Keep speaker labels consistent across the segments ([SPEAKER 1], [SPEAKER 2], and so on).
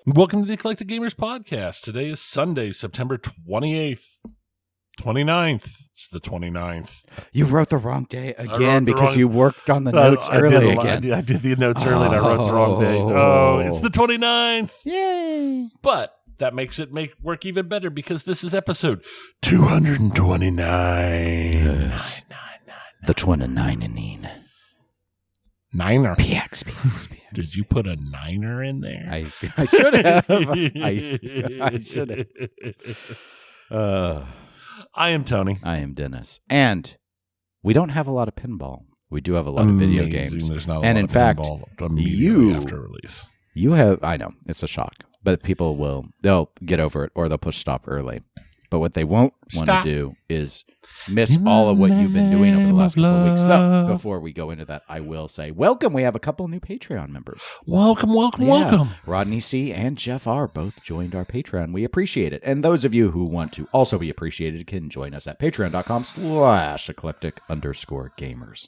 [SPEAKER 1] Welcome to the Eclectic Gamers Podcast. Today is Sunday, September 28th, 29th. It's the 29th.
[SPEAKER 2] You wrote the wrong day again because you worked on the notes early again.
[SPEAKER 1] I did the notes early and I wrote the wrong date. Oh, it's the 29th.
[SPEAKER 2] Yay.
[SPEAKER 1] But that makes it work even better because this is episode 229.
[SPEAKER 2] Yes. The 29.
[SPEAKER 1] Niner.
[SPEAKER 2] PX.
[SPEAKER 1] Did you put a niner in there?
[SPEAKER 2] I should have. I should have.
[SPEAKER 1] I am Tony.
[SPEAKER 2] I am Dennis. And we don't have a lot of pinball. We do have a lot of video games.
[SPEAKER 1] There's not a
[SPEAKER 2] and
[SPEAKER 1] lot
[SPEAKER 2] in
[SPEAKER 1] of
[SPEAKER 2] fact,
[SPEAKER 1] immediately after release.
[SPEAKER 2] You have, I know, it's a shock. But people they'll get over it or they'll push stop early. But what they won't want to do is miss all of what you've been doing over the last couple of weeks. Though, before we go into that, I will say, welcome. We have a couple new Patreon members.
[SPEAKER 1] Welcome.
[SPEAKER 2] Rodney C. and Jeff R. both joined our Patreon. We appreciate it. And those of you who want to also be appreciated can join us at patreon.com/eclectic_gamers.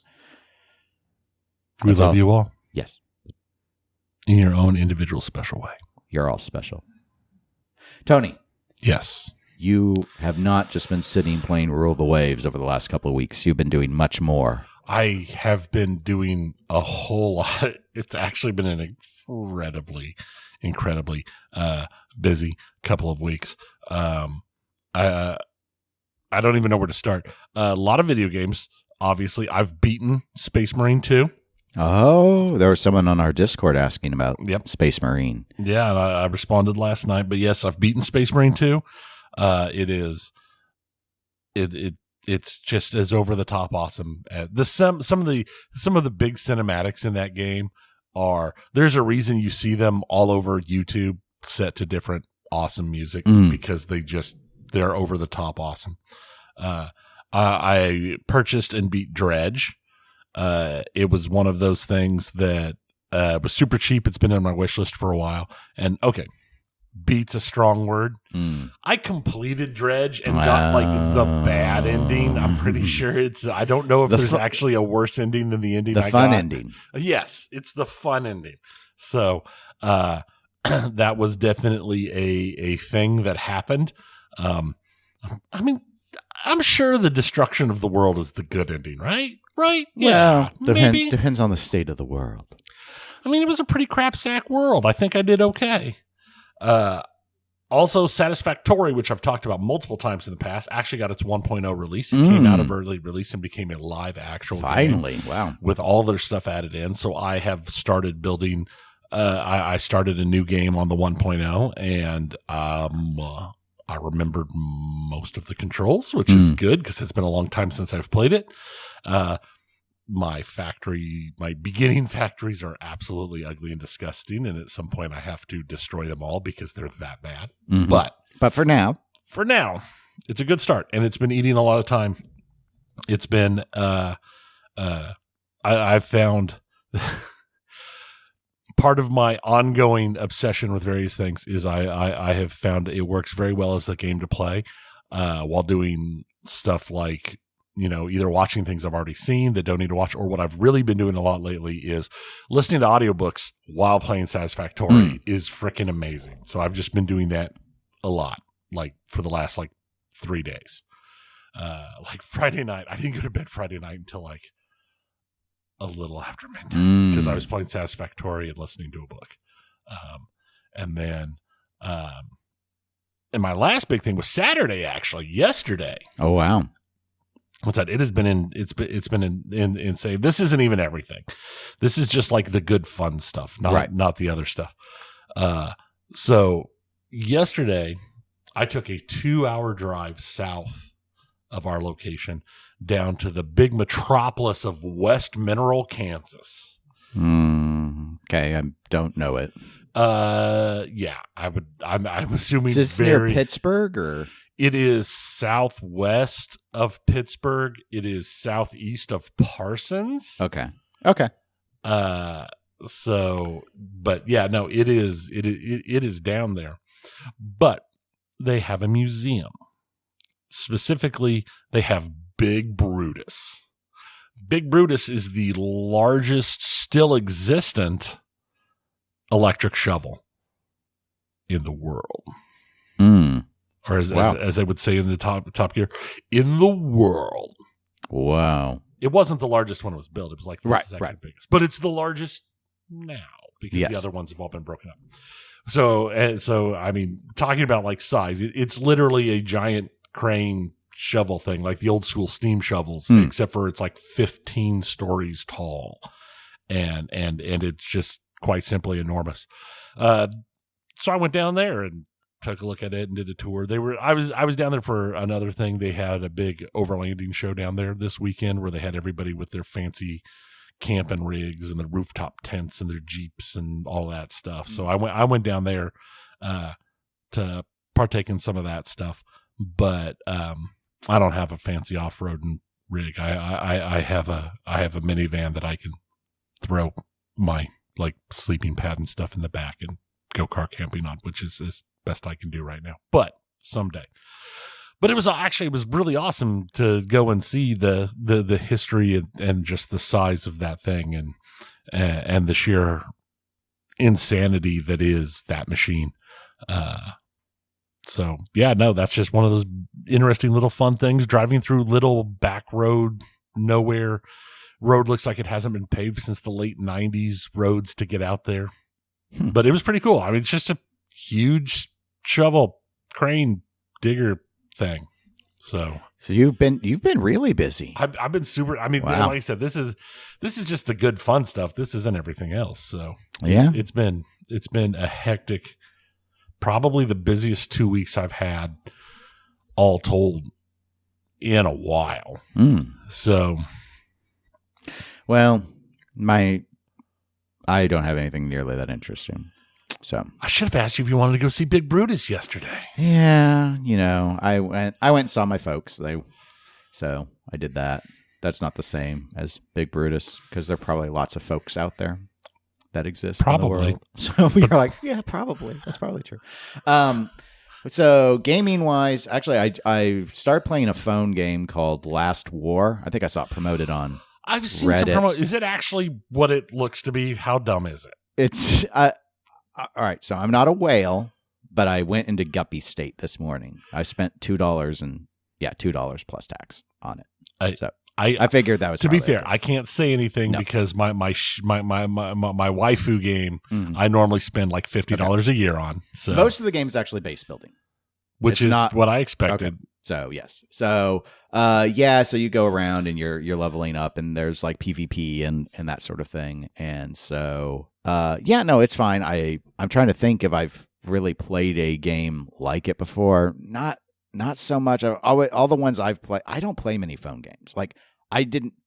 [SPEAKER 1] We love you all.
[SPEAKER 2] Yes.
[SPEAKER 1] In your own individual special way.
[SPEAKER 2] You're all special. Tony.
[SPEAKER 1] Yes.
[SPEAKER 2] You have not just been sitting playing Rule the Waves over the last couple of weeks. You've been doing much more.
[SPEAKER 1] I have been doing a whole lot. It's actually been an incredibly busy couple of weeks. I don't even know where to start. A lot of video games. Obviously, I've beaten Space Marine 2.
[SPEAKER 2] Oh, there was someone on our Discord asking about Space Marine.
[SPEAKER 1] Yeah, and I responded last night. But yes, I've beaten Space Marine 2. It's just as over the top awesome. Some of the big cinematics in that game there's a reason you see them all over YouTube set to different awesome music because they're over the top awesome. I purchased and beat Dredge. It was one of those things that was super cheap. It's been on my wish list for a while, and okay. Beats a strong word. I completed Dredge and got the bad ending. I'm pretty sure I don't know if there's actually a worse ending than the ending I got. The
[SPEAKER 2] fun ending.
[SPEAKER 1] Yes, it's the fun ending. So that was definitely a thing that happened. I mean, I'm sure the destruction of the world is the good ending, right? Right? Yeah.
[SPEAKER 2] Well, depends on the state of the world.
[SPEAKER 1] I mean, it was a pretty crapsack world. I think I did okay. Also Satisfactory, which I've talked about multiple times in the past, actually got its 1.0 release. It came out of early release and became a live actual
[SPEAKER 2] Finally,
[SPEAKER 1] game.
[SPEAKER 2] Wow.
[SPEAKER 1] With all their stuff added in. So I have started building, I started a new game on the 1.0 and, I remembered most of the controls, which is good because it's been a long time since I've played it. My beginning factories are absolutely ugly and disgusting, and at some point I have to destroy them all because they're that bad. But
[SPEAKER 2] for now,
[SPEAKER 1] it's a good start, and it's been eating a lot of time. It's been I've found part of my ongoing obsession with various things is I have found it works very well as a game to play while doing stuff like, either watching things I've already seen that don't need to watch, or what I've really been doing a lot lately is listening to audiobooks while playing Satisfactory is freaking amazing. So I've just been doing that a lot, for the last 3 days. Friday night, I didn't go to bed Friday night until a little after midnight because I was playing Satisfactory and listening to a book. And then, and my last big thing was Saturday, actually, yesterday.
[SPEAKER 2] Oh, wow.
[SPEAKER 1] What's that? It has been it's been insane. This isn't even everything. This is just the good fun stuff, not the other stuff. So yesterday I took a 2-hour drive south of our location down to the big metropolis of West Mineral, Kansas.
[SPEAKER 2] Okay, I don't know it.
[SPEAKER 1] Yeah, I'm assuming
[SPEAKER 2] is this near Pittsburgh or?
[SPEAKER 1] It is southwest of Pittsburgh. It is southeast of Parsons.
[SPEAKER 2] Okay.
[SPEAKER 1] So, but yeah, no, it is down there. But they have a museum. Specifically, they have Big Brutus. Big Brutus is the largest still existent electric shovel. in the world.
[SPEAKER 2] Mm.
[SPEAKER 1] Or as they would say in the top gear, in the world.
[SPEAKER 2] Wow.
[SPEAKER 1] It wasn't the largest when it was built. It was like the second biggest. But it's the largest now because the other ones have all been broken up. So, I mean, talking about like size, it's literally a giant crane shovel thing, like the old school steam shovels, except for it's like 15 stories tall. And it's just quite simply enormous. So I went down there and took a look at it and did a tour. I was down there for another thing. They had a big overlanding show down there this weekend where they had everybody with their fancy camping rigs and their rooftop tents and their Jeeps and all that stuff. So I went down there to partake in some of that stuff. But I don't have a fancy off-roading rig. I have a minivan that I can throw my like sleeping pad and stuff in the back and go car camping on, which is as best I can do right now. But someday. But it was really awesome to go and see the history and just the size of that thing and the sheer insanity that is that machine. So yeah, no, that's just one of those interesting little fun things. Driving through little back road, nowhere road looks like it hasn't been paved since the late 90s roads to get out there. But it was pretty cool. I mean, it's just a huge shovel crane digger thing. So
[SPEAKER 2] you've been really busy.
[SPEAKER 1] I've been super. I mean,
[SPEAKER 2] wow.
[SPEAKER 1] Like I said, this is just the good fun stuff. This isn't everything else. So
[SPEAKER 2] yeah,
[SPEAKER 1] it's been a hectic, probably the busiest 2 weeks I've had all told in a while. So,
[SPEAKER 2] well, I don't have anything nearly that interesting. So
[SPEAKER 1] I should have asked you if you wanted to go see Big Brutus yesterday.
[SPEAKER 2] Yeah, I went and saw my folks. So I did that. That's not the same as Big Brutus because there are probably lots of folks out there that exist.
[SPEAKER 1] Probably.
[SPEAKER 2] In the world. So we were like, yeah, probably. That's probably true. So gaming wise, actually, I started playing a phone game called Last War. I think I saw it promoted on
[SPEAKER 1] I've seen
[SPEAKER 2] Reddit.
[SPEAKER 1] some promo. Is it actually what it looks to be? How dumb is it?
[SPEAKER 2] It's all right. So I'm not a whale, but I went into guppy state this morning. I spent $2 plus tax on it. I figured that was
[SPEAKER 1] to be fair. I can't say anything because my waifu game I normally spend like $50 a year on. So
[SPEAKER 2] most of the game is actually base building,
[SPEAKER 1] which is not what I expected.
[SPEAKER 2] Okay. So yes. So so you go around and you're leveling up, and there's like PvP and that sort of thing. And so no, it's fine. I'm trying to think if I've really played a game like it before. Not so much. All the ones I've played, I don't play many phone games. Like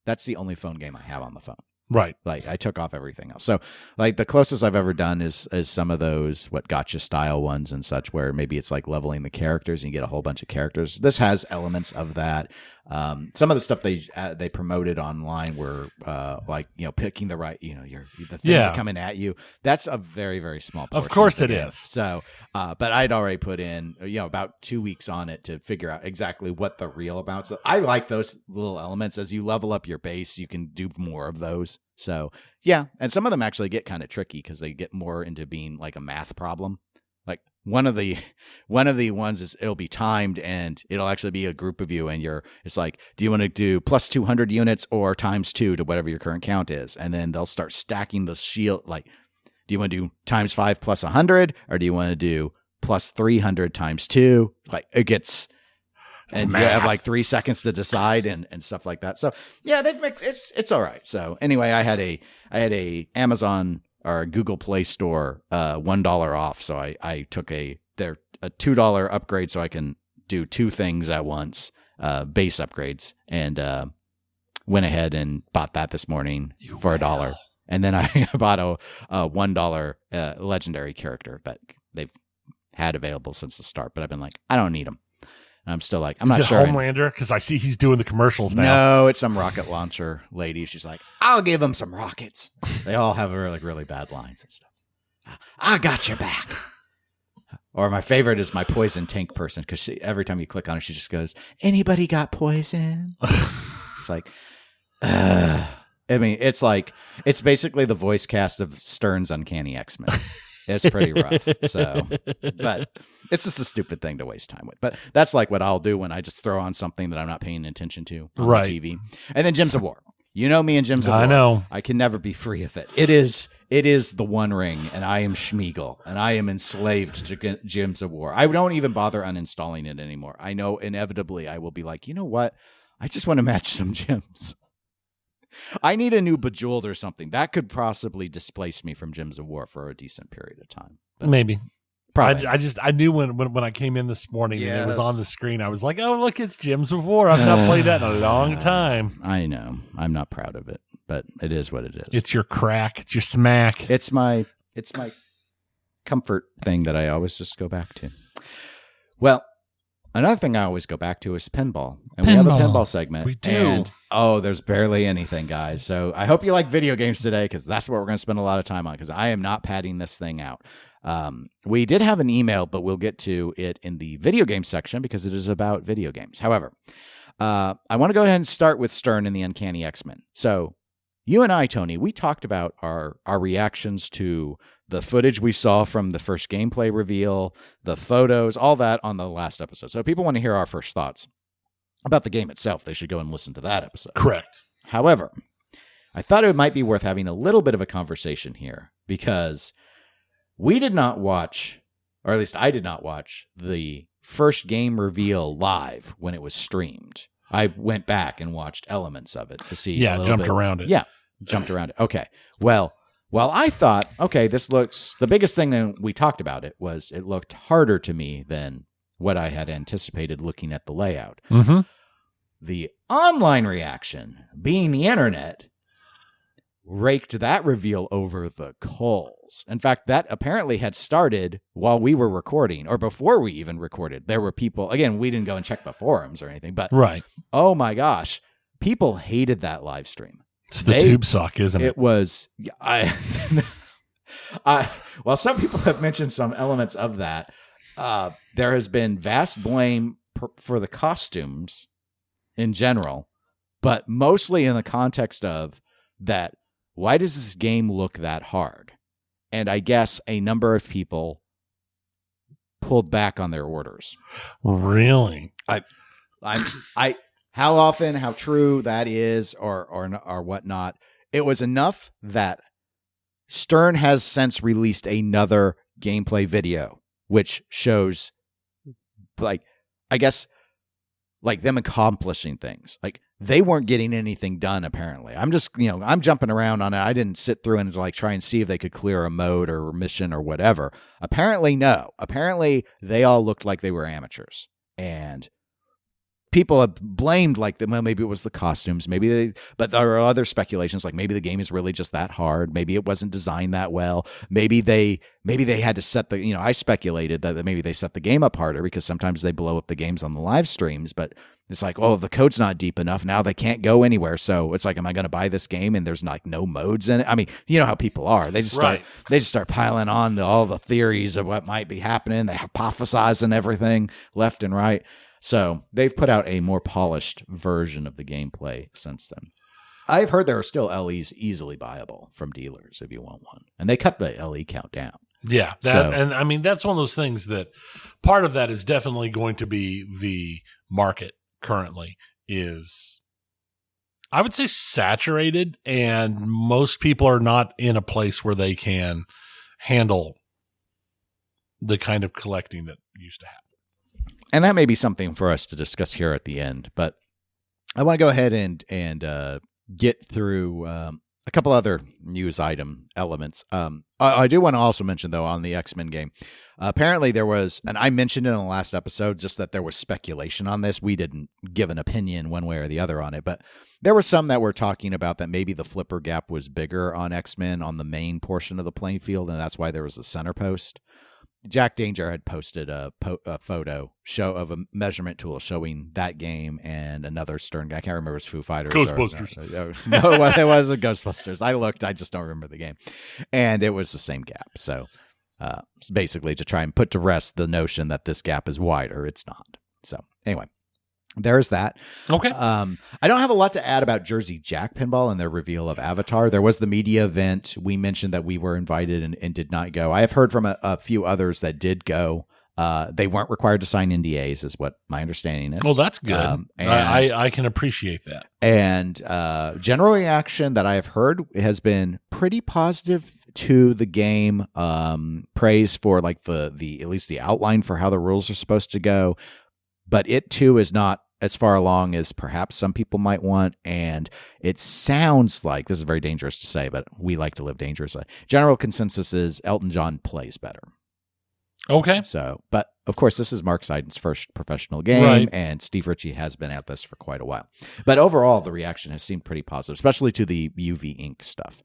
[SPEAKER 2] that's the only phone game I have on the phone.
[SPEAKER 1] Right.
[SPEAKER 2] Like I took off everything else. So like the closest I've ever done is some of those gotcha style ones and such, where maybe it's like leveling the characters and you get a whole bunch of characters. This has elements of that. Some of the stuff they promoted online were picking the right, the things are coming at you. That's a very, very small portion.
[SPEAKER 1] Of course it is.
[SPEAKER 2] So, but I'd already put in, about 2 weeks on it to figure out exactly what the real about. So I like those little elements. As you level up your base, you can do more of those. So yeah. And some of them actually get kind of tricky because they get more into being like a math problem. Like one of the ones is it'll be timed and it'll actually be a group of you and it's like, do you want to do plus 200 units or times 2 to whatever your current count is? And then they'll start stacking the shield. Like, do you want to do times 5 plus 100 or do you want to do plus 300 times 2? Like it gets, and you have like 3 seconds to decide and stuff like that. So yeah, they've mixed, it's all right. So anyway, I had a Amazon or Google Play Store $1 off. So I took a $2 upgrade so I can do 2 things at once, base upgrades, and went ahead and bought that this morning for $1. And then I bought a $1 legendary character that they've had available since the start, but I've been like, I don't need them. And I'm still like, I'm not sure.
[SPEAKER 1] Homelander? Because I see he's doing the commercials now.
[SPEAKER 2] No, it's some rocket launcher lady. She's like, I'll give them some rockets. They all have really bad lines and stuff. I got your back. Or my favorite is my poison tank person, because every time you click on it, she just goes, anybody got poison? It's like, I mean, it's basically the voice cast of Stern's Uncanny X-Men. It's pretty rough. So, but it's just a stupid thing to waste time with. But that's like what I'll do when I just throw on something that I'm not paying attention to on the TV. And then Gems of War. You know me and Gems of War.
[SPEAKER 1] I know.
[SPEAKER 2] I can never be free of it. It is the One Ring, and I am Schmeagol, and I am enslaved to Gems of War. I don't even bother uninstalling it anymore. I know inevitably I will be like, you know what? I just want to match some gems. I need a new Bejeweled or something. That could possibly displace me from Gems of War for a decent period of time. But
[SPEAKER 1] maybe.
[SPEAKER 2] Probably.
[SPEAKER 1] I knew when I came in this morning and it was on the screen, I was like, oh, look, it's Gems of War. I've not played that in a long time.
[SPEAKER 2] I know. I'm not proud of it, but it is what it is.
[SPEAKER 1] It's your crack. It's your smack.
[SPEAKER 2] It's my comfort thing that I always just go back to. Well, another thing I always go back to is pinball. And we have a pinball segment.
[SPEAKER 1] We do.
[SPEAKER 2] And, there's barely anything, guys. So I hope you like video games today, because that's what we're going to spend a lot of time on, because I am not padding this thing out. We did have an email, but we'll get to it in the video game section because it is about video games. However, I want to go ahead and start with Stern and the Uncanny X-Men. So you and I, Tony, we talked about our reactions to the footage we saw from the first gameplay reveal, the photos, all that on the last episode. So if people want to hear our first thoughts about the game itself, they should go and listen to that episode.
[SPEAKER 1] Correct.
[SPEAKER 2] However, I thought it might be worth having a little bit of a conversation here, because we did not watch, or at least I did not watch, the first game reveal live when it was streamed. I went back and watched elements of it to see.
[SPEAKER 1] Yeah, jumped around it.
[SPEAKER 2] Yeah, jumped around it. Okay. Well, I thought, okay, this looks, the biggest thing that we talked about it was it looked harder to me than what I had anticipated looking at the layout.
[SPEAKER 1] Mm-hmm.
[SPEAKER 2] The online reaction, being the internet, raked that reveal over the coals. In fact, that apparently had started while we were recording, or before we even recorded. There were people, again, we didn't go and check the forums or anything, but
[SPEAKER 1] right.
[SPEAKER 2] Oh my gosh, people hated that live stream.
[SPEAKER 1] It's the tube sock, isn't it?
[SPEAKER 2] It was, well, some people have mentioned some elements of that. There has been vast blame for the costumes in general, but mostly in the context of that, why does this game look that hard? And I guess a number of people pulled back on their orders.
[SPEAKER 1] Really?
[SPEAKER 2] How often, how true that is, or whatnot. It was enough that Stern has since released another gameplay video, which shows, like, I guess, like them accomplishing things. Like, they weren't getting anything done, apparently. I'm just, I'm jumping around on it. I didn't sit through and like try and see if they could clear a mode or a mission or whatever. Apparently, no. Apparently, they all looked like they were amateurs. And people have blamed, like, well, maybe it was the costumes, but there are other speculations, like maybe the game is really just that hard. Maybe it wasn't designed that well. Maybe they had to set the, I speculated that maybe they set the game up harder because sometimes they blow up the games on the live streams, but it's like, oh, the code's not deep enough. Now they can't go anywhere. So it's like, am I going to buy this game and there's like no modes in it? I mean, you know how people are. They just start piling on to all the theories of what might be happening. They hypothesize and everything left and right. So they've put out a more polished version of the gameplay since then. I've heard there are still LEs easily buyable from dealers if you want one. And they cut the LE count down.
[SPEAKER 1] Yeah. And I mean, that's one of those things that part of that is definitely going to be the market currently is, I would say, saturated, and most people are not in a place where they can handle the kind of collecting that used to happen.
[SPEAKER 2] And that may be something for us to discuss here at the end, but I want to go ahead and get through a couple other news item elements. I do want to also mention, though, on the X-Men game, apparently there was, and I mentioned it in the last episode, just that there was speculation on this. We didn't give an opinion one way or the other on it, but there were some that were talking about that maybe the flipper gap was bigger on X-Men on the main portion of the playing field, and that's why there was a center post. Jack Danger had posted a photo of a measurement tool showing that game and another Stern guy. I can't remember, it was Foo Fighters.
[SPEAKER 1] Ghostbusters.
[SPEAKER 2] No, it wasn't Ghostbusters. I looked. I just don't remember the game. And it was the same gap. So basically to try and put to rest the notion that this gap is wider. It's not. So anyway, there's that.
[SPEAKER 1] Okay.
[SPEAKER 2] I don't have a lot to add about Jersey Jack Pinball and their reveal of Avatar. There was the media event. We mentioned that we were invited and did not go. I have heard from a few others that did go. They weren't required to sign NDAs, is what my understanding is.
[SPEAKER 1] Well, that's good. I can appreciate that.
[SPEAKER 2] And general reaction that I have heard has been pretty positive to the game. Praise for like the at least the outline for how the rules are supposed to go. But it, too, is not as far along as perhaps some people might want. And it sounds like, this is very dangerous to say, but we like to live dangerously. General consensus is Elton John plays better.
[SPEAKER 1] Okay.
[SPEAKER 2] So, but of course, this is Mark Seiden's first professional game, right, and Steve Ritchie has been at this for quite a while. But overall, the reaction has seemed pretty positive, especially to the UV ink stuff.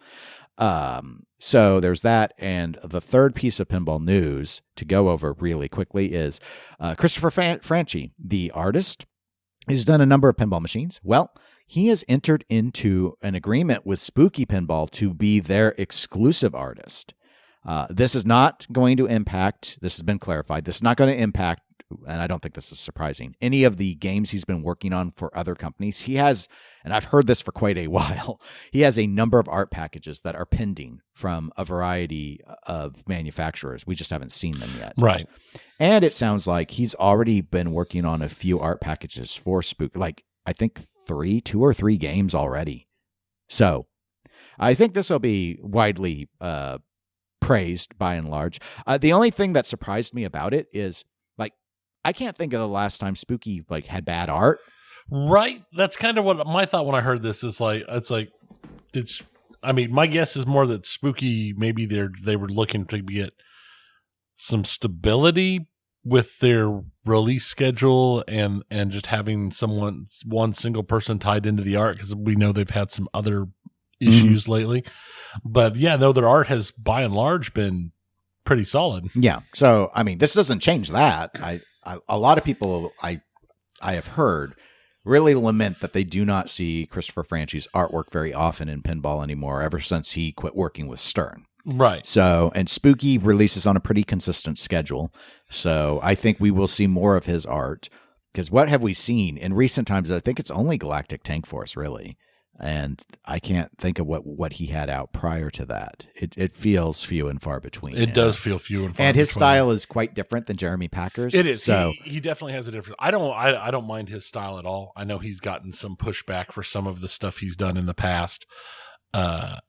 [SPEAKER 2] So there's that. And the third piece of pinball news to go over really quickly is Christopher Franchi, the artist, has done a number of pinball machines. Well, he has entered into an agreement with Spooky Pinball to be their exclusive artist. This is not going to impact, this has been clarified, this is not going to impact, and I don't think this is surprising, any of the games he's been working on for other companies. He has, and I've heard this for quite a while, he has a number of art packages that are pending from a variety of manufacturers. We just haven't seen them yet.
[SPEAKER 1] Right.
[SPEAKER 2] And it sounds like he's already been working on a few art packages for Spook, like I think 2 or 3 games already. So I think this will be widely praised by and large. The only thing that surprised me about it is, like, I can't think of the last time Spooky like had bad art.
[SPEAKER 1] Right. That's kind of what my thought when I heard this is like. It's like, my guess is more that Spooky, maybe they were looking to get some stability with their release schedule and just having one single person tied into the art, because we know they've had some other issues lately. But yeah, though their art has by and large been pretty solid.
[SPEAKER 2] Yeah. So, I mean, this doesn't change that. A lot of people I have heard really lament that they do not see Christopher Franchi's artwork very often in pinball anymore, ever since he quit working with Stern.
[SPEAKER 1] Right.
[SPEAKER 2] So, and Spooky releases on a pretty consistent schedule. So I think we will see more of his art, because what have we seen in recent times? I think it's only Galactic Tank Force, really. And I can't think of what he had out prior to that. It feels few and far between.
[SPEAKER 1] It does feel few and far between.
[SPEAKER 2] And his style is quite different than Jeremy Packer's.
[SPEAKER 1] It is.
[SPEAKER 2] So
[SPEAKER 1] he definitely has a different. I don't mind his style at all. I know he's gotten some pushback for some of the stuff he's done in the past,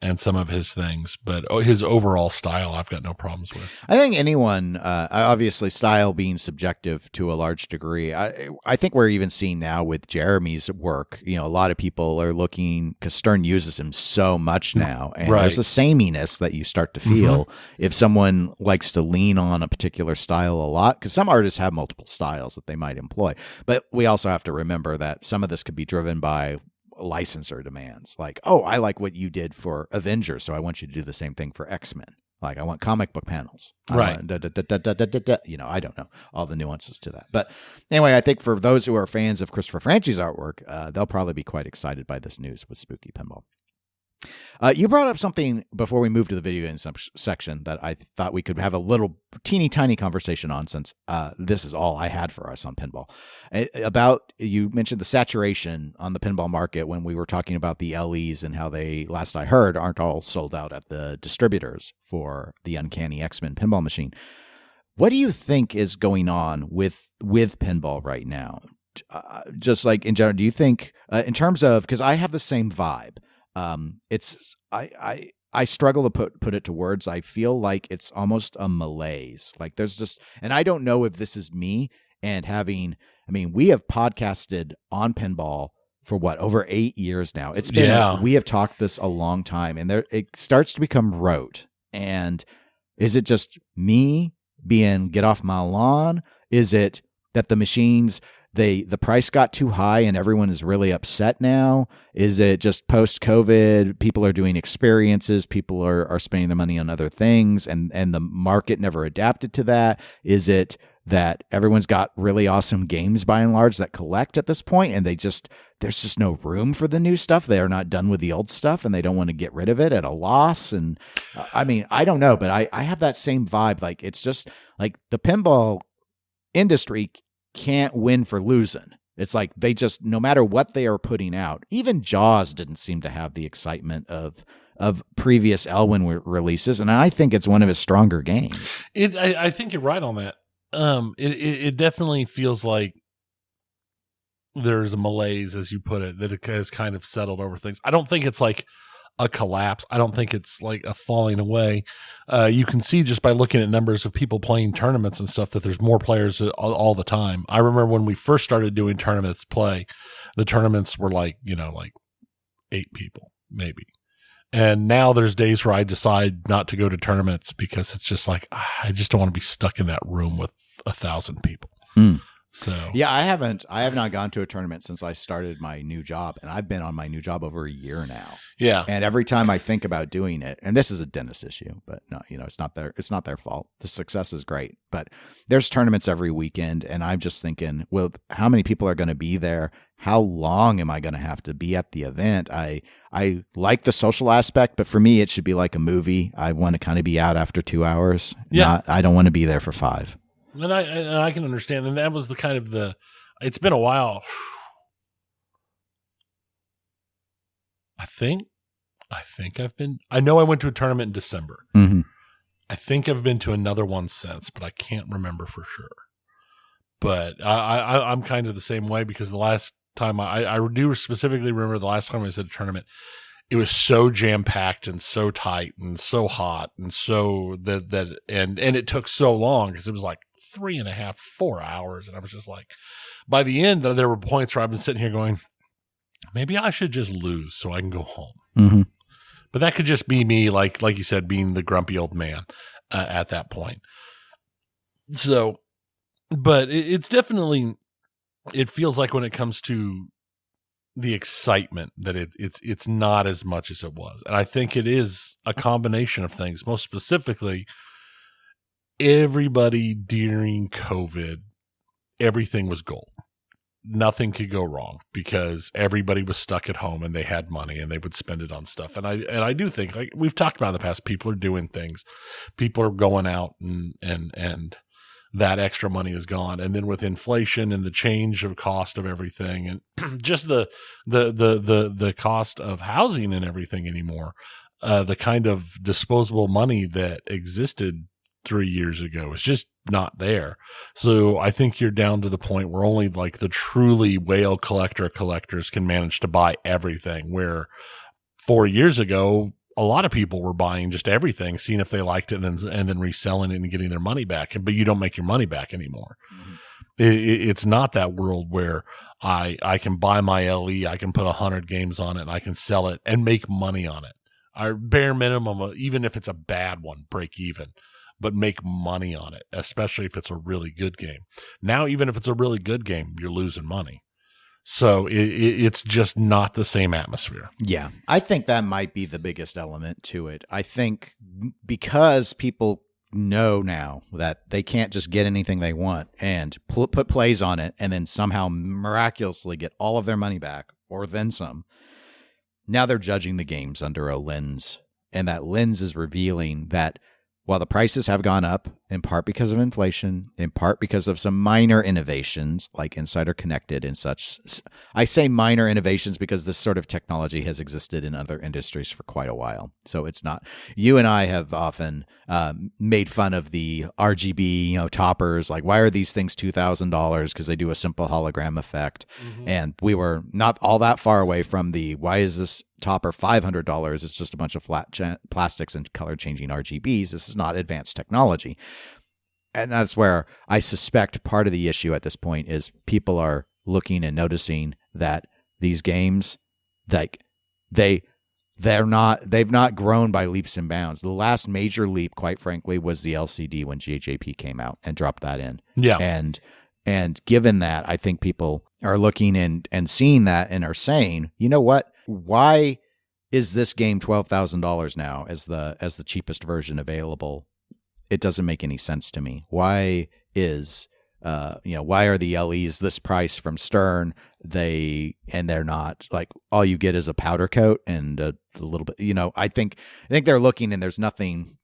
[SPEAKER 1] and some of his things, but his overall style, I've got no problems with.
[SPEAKER 2] I think anyone, obviously style being subjective to a large degree, I think we're even seeing now with Jeremy's work, a lot of people are looking, because Stern uses him so much now, and there's a sameness that you start to feel if someone likes to lean on a particular style a lot, because some artists have multiple styles that they might employ. But we also have to remember that some of this could be driven by licensor demands, like, oh, I like what you did for Avengers, so I want you to do the same thing for X-Men. Like, I want comic book panels.
[SPEAKER 1] Right.
[SPEAKER 2] I don't know all the nuances to that. But anyway, I think for those who are fans of Christopher Franchi's artwork, they'll probably be quite excited by this news with Spooky Pinball. You brought up something before we moved to the video game section that I thought we could have a little teeny tiny conversation on, since this is all I had for us on pinball. You mentioned the saturation on the pinball market when we were talking about the LEs and how they, last I heard, aren't all sold out at the distributors for the Uncanny X-Men pinball machine. What do you think is going on with pinball right now? Just like in general, do you think in terms of, because I have the same vibe. I struggle to put it to words. I feel like it's almost a malaise. Like there's just, and I don't know if this is me and we have podcasted on pinball for over 8 years now. It's been, we have talked this a long time, and it starts to become rote. And is it just me being get off my lawn? Is it that the machines, the price got too high and everyone is really upset now? Is it just post-COVID, people are doing experiences, people are spending their money on other things, and the market never adapted to that? Is it that everyone's got really awesome games by and large that collect at this point, and there's just no room for the new stuff? They are not done with the old stuff, and they don't want to get rid of it at a loss. And I don't know, but I have that same vibe. Like, it's just like the pinball industry can't win for losing. It's like they just, no matter what they are putting out, even Jaws didn't seem to have the excitement of previous Elwyn releases, and I think it's one of his stronger games.
[SPEAKER 1] I think you're right on that. It definitely feels like there's a malaise, as you put it, that it has kind of settled over things. I don't think it's like a collapse. I don't think it's like a falling away. You can see just by looking at numbers of people playing tournaments and stuff that there's more players all the time. I remember when we first started doing tournaments the tournaments were like 8 people, maybe. And now there's days where I decide not to go to tournaments because it's just like, I just don't want to be stuck in that room with 1,000 people. So
[SPEAKER 2] yeah, I have not gone to a tournament since I started my new job, and I've been on my new job over a year now.
[SPEAKER 1] Yeah.
[SPEAKER 2] And every time I think about doing it, and this is a dentist issue, but no, it's not their fault. The success is great, but there's tournaments every weekend, and I'm just thinking, well, how many people are going to be there? How long am I going to have to be at the event? I like the social aspect, but for me, it should be like a movie. I want to kind of be out after 2 hours.
[SPEAKER 1] Yeah.
[SPEAKER 2] I don't want to be there for 5.
[SPEAKER 1] And I can understand. And that was it's been a while. I know I went to a tournament in December.
[SPEAKER 2] Mm-hmm.
[SPEAKER 1] I think I've been to another one since, but I can't remember for sure. But I'm kind of the same way, because the last time I do specifically remember the last time I was at a tournament, it was so jam packed and so tight and so hot and so and it took so long, because it was like 3.5, 4 hours. And I was just like, by the end, there were points where I've been sitting here going, maybe I should just lose so I can go home.
[SPEAKER 2] Mm-hmm.
[SPEAKER 1] But that could just be me, like you said, being the grumpy old man at that point. So, but it's definitely, it feels like when it comes to the excitement that it's not as much as it was. And I think it is a combination of things. Most specifically, everybody during COVID, everything was gold. Nothing could go wrong because everybody was stuck at home and they had money and they would spend it on stuff. And I do think, like we've talked about in the past, people are doing things. People are going out and that extra money is gone. And then with inflation and the change of cost of everything and just the cost of housing and everything anymore, the kind of disposable money that existed 3 years ago is just not there. So I think you're down to the point where only like the truly whale collectors can manage to buy everything, where 4 years ago, a lot of people were buying just everything, seeing if they liked it, and then reselling it and getting their money back. But you don't make your money back anymore. Mm-hmm. It's not that world where I can buy my LE, I can put 100 games on it, and I can sell it and make money on it. Our bare minimum, even if it's a bad one, break even, but make money on it, especially if it's a really good game. Now, even if it's a really good game, you're losing money. So it's just not the same atmosphere.
[SPEAKER 2] Yeah, I think that might be the biggest element to it. I think because people know now that they can't just get anything they want and put plays on it and then somehow miraculously get all of their money back or then some. Now they're judging the games under a lens, and that lens is revealing that while the prices have gone up, in part because of inflation, in part because of some minor innovations like Insider Connected and such. I say minor innovations because this sort of technology has existed in other industries for quite a while. So it's not, you and I have often made fun of the RGB, toppers. Like, why are these things $2,000? Because they do a simple hologram effect. Mm-hmm. And we were not all that far away from why is this topper $500? It's just a bunch of flat plastics and color changing RGBs. This is not advanced technology. And that's where I suspect part of the issue at this point is people are looking and noticing that these games, like they've not grown by leaps and bounds. The last major leap, quite frankly, was the LCD when GHAP came out and dropped that in. Yeah. And given that, I think people are looking and seeing that and are saying, you know what? Why is this game $12,000 now as the cheapest version available? It doesn't make any sense to me. Why is why are the LEs this price from Stern? They're not, like, all you get is a powder coat and a little bit. I think they're looking and there's nothing.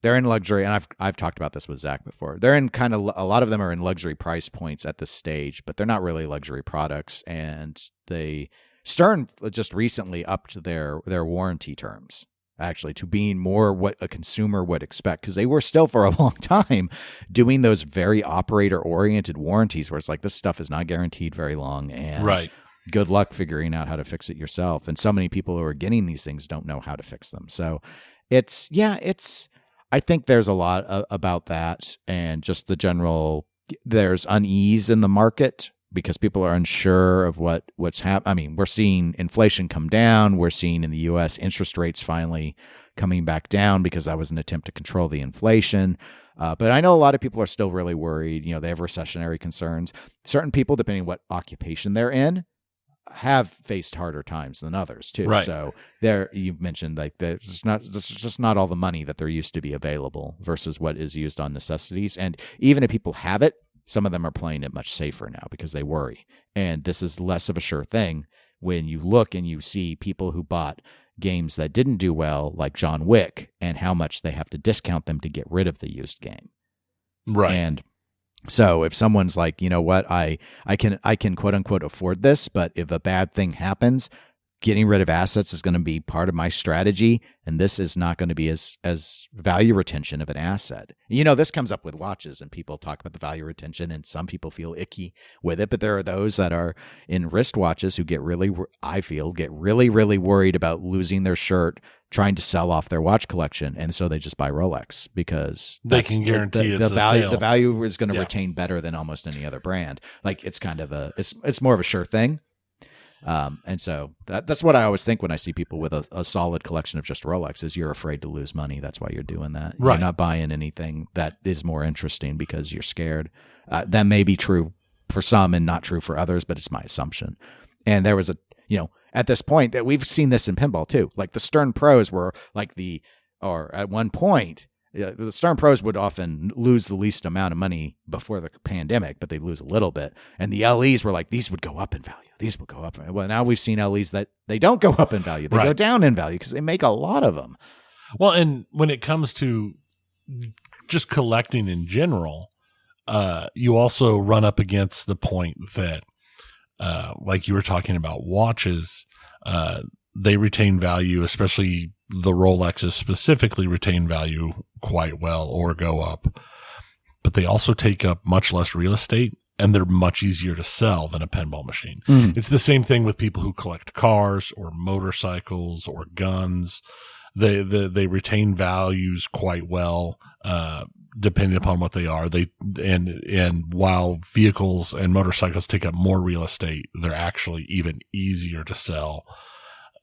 [SPEAKER 2] They're in luxury, and I've talked about this with Zach before. They're in kind of, a lot of them are in luxury price points at this stage, but they're not really luxury products. And Stern just recently upped their warranty terms, actually, to being more what a consumer would expect, because they were still for a long time doing those very operator-oriented warranties where it's like, this stuff is not guaranteed very long, and good luck figuring out how to fix it yourself. And so many people who are getting these things don't know how to fix them. So I think there's a lot about that, and just the general, there's unease in the market because people are unsure of what's happening. I mean, we're seeing inflation come down. We're seeing in the U.S. interest rates finally coming back down because that was an attempt to control the inflation. But I know a lot of people are still really worried. They have recessionary concerns. Certain people, depending on what occupation they're in, have faced harder times than others too.
[SPEAKER 1] Right.
[SPEAKER 2] So there, you've mentioned like there's just not all the money that there used to be available versus what is used on necessities. And even if people have it, some of them are playing it much safer now because they worry. And this is less of a sure thing when you look and you see people who bought games that didn't do well, like John Wick, and how much they have to discount them to get rid of the used game.
[SPEAKER 1] Right.
[SPEAKER 2] And so if someone's like, you know what, I can quote unquote afford this, but if a bad thing happens, getting rid of assets is going to be part of my strategy, and this is not going to be as value retention of an asset. This comes up with watches, and people talk about the value retention, and some people feel icky with it, but there are those that are in wristwatches who get really worried about losing their shirt trying to sell off their watch collection, and so they just buy Rolex because
[SPEAKER 1] they can guarantee
[SPEAKER 2] the value.
[SPEAKER 1] sale.
[SPEAKER 2] The value is going to retain better than almost any other brand. Like it's kind of it's more of a sure thing. And so that's what I always think when I see people with a solid collection of just Rolex is you're afraid to lose money. That's why you're doing that.
[SPEAKER 1] Right.
[SPEAKER 2] You're not buying anything that is more interesting because you're scared. That may be true for some and not true for others, but it's my assumption. And there was at this point that we've seen this in pinball too. Like the Stern Pros were like at one point, the Stern Pros would often lose the least amount of money before the pandemic, but they'd lose a little bit. And the LEs were like, these would go up in value. These will go up. Well, now we've seen LEs that they don't go up in value. They go down in value because they make a lot of them.
[SPEAKER 1] Well, and when it comes to just collecting in general, you also run up against the point that, like you were talking about watches, they retain value, especially the Rolexes specifically retain value quite well or go up, but they also take up much less real estate and they're much easier to sell than a pinball machine. It's the same thing with people who collect cars or motorcycles or guns. They retain values quite well, depending upon what they are. And while vehicles and motorcycles take up more real estate, they're actually even easier to sell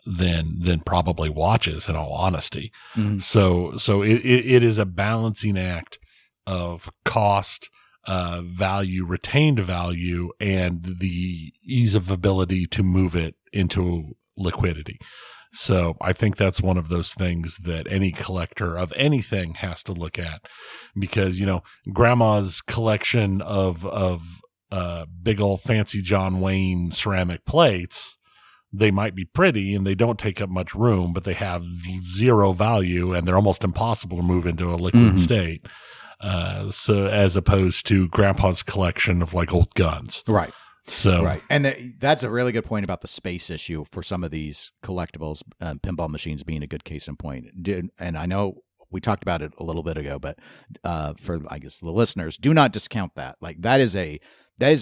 [SPEAKER 1] than probably watches, in all honesty. So it is a balancing act of cost, value, retained value, and the ease of ability to move it into liquidity. So I think that's one of those things that any collector of anything has to look at, because, grandma's collection of big old fancy John Wayne ceramic plates, they might be pretty and they don't take up much room, but they have zero value and they're almost impossible to move into a liquid state. So as opposed to grandpa's collection of like old guns.
[SPEAKER 2] Right.
[SPEAKER 1] So,
[SPEAKER 2] right. And that's a really good point about the space issue for some of these collectibles, pinball machines being a good case in point. And I know we talked about it a little bit ago, but for, I guess, the listeners, do not discount that. Like that is a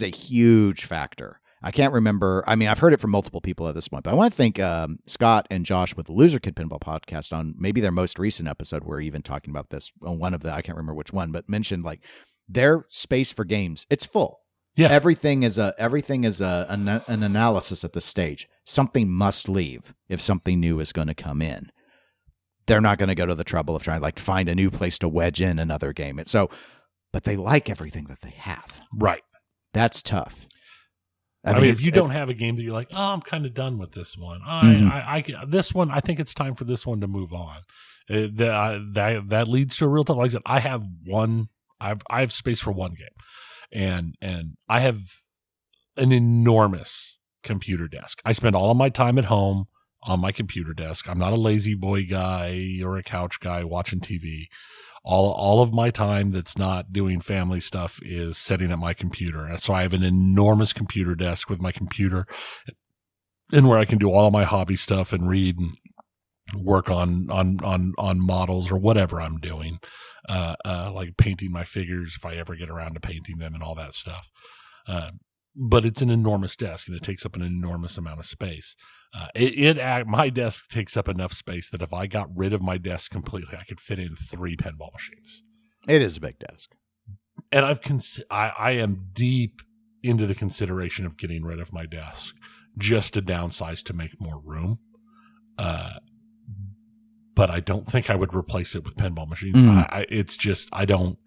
[SPEAKER 2] huge factor. I can't remember. I mean, I've heard it from multiple people at this point, but I want to thank Scott and Josh with the Loser Kid Pinball podcast on maybe their most recent episode. We're even talking about this on one of the, I can't remember which one, but mentioned like their space for games. It's full. Yeah. Everything is an analysis at this stage. Something must leave if something new is going to come in. They're not going to go to the trouble of trying to find a new place to wedge in another game. But they like everything that they have.
[SPEAKER 1] Right.
[SPEAKER 2] That's tough.
[SPEAKER 1] I mean, if you don't have a game that you're like, oh, I'm kind of done with this one. This one, I think it's time for this one to move on. That leads to a real tough. Like I said, I have one. I have space for one game, and I have an enormous computer desk. I spend all of my time at home on my computer desk. I'm not a lazy boy guy or a couch guy watching TV. All of my time that's not doing family stuff is sitting at my computer. And so I have an enormous computer desk with my computer and where I can do all my hobby stuff and read and work on models or whatever I'm doing, like painting my figures if I ever get around to painting them and all that stuff. But it's an enormous desk and it takes up an enormous amount of space. My desk takes up enough space that if I got rid of my desk completely, I could fit in 3 pinball machines.
[SPEAKER 2] It is a big desk.
[SPEAKER 1] And I am deep into the consideration of getting rid of my desk just to downsize to make more room. But I don't think I would replace it with pinball machines. It's just, I don't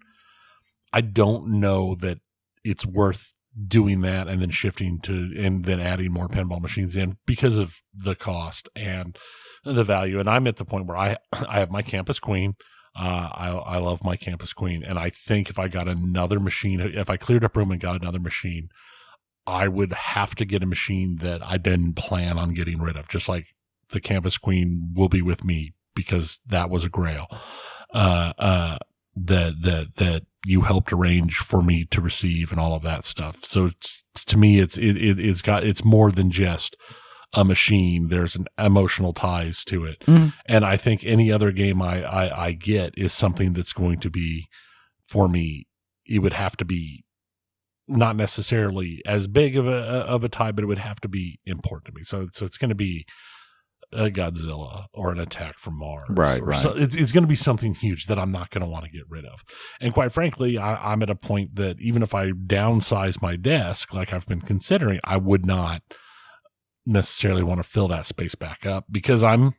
[SPEAKER 1] know that it's worth doing that and then shifting to, and then adding more pinball machines in because of the cost and the value. And I'm at the point where I have my Campus Queen. I love my Campus Queen. And I think if I got another machine, if I cleared up room and got another machine, I would have to get a machine that I didn't plan on getting rid of. Just like the Campus Queen will be with me because that was a grail, that you helped arrange for me to receive and all of that stuff. So to me, it's more than just a machine. There's an emotional ties to it. And I think any other game I get is something that's going to be, for me, it would have to be not necessarily as big of a tie, but it would have to be important to me. So it's going to be a Godzilla or an Attack from Mars.
[SPEAKER 2] Right.
[SPEAKER 1] So it's going to be something huge that I'm not going to want to get rid of. And quite frankly, I'm at a point that even if I downsize my desk, like I've been considering, I would not necessarily want to fill that space back up because I'm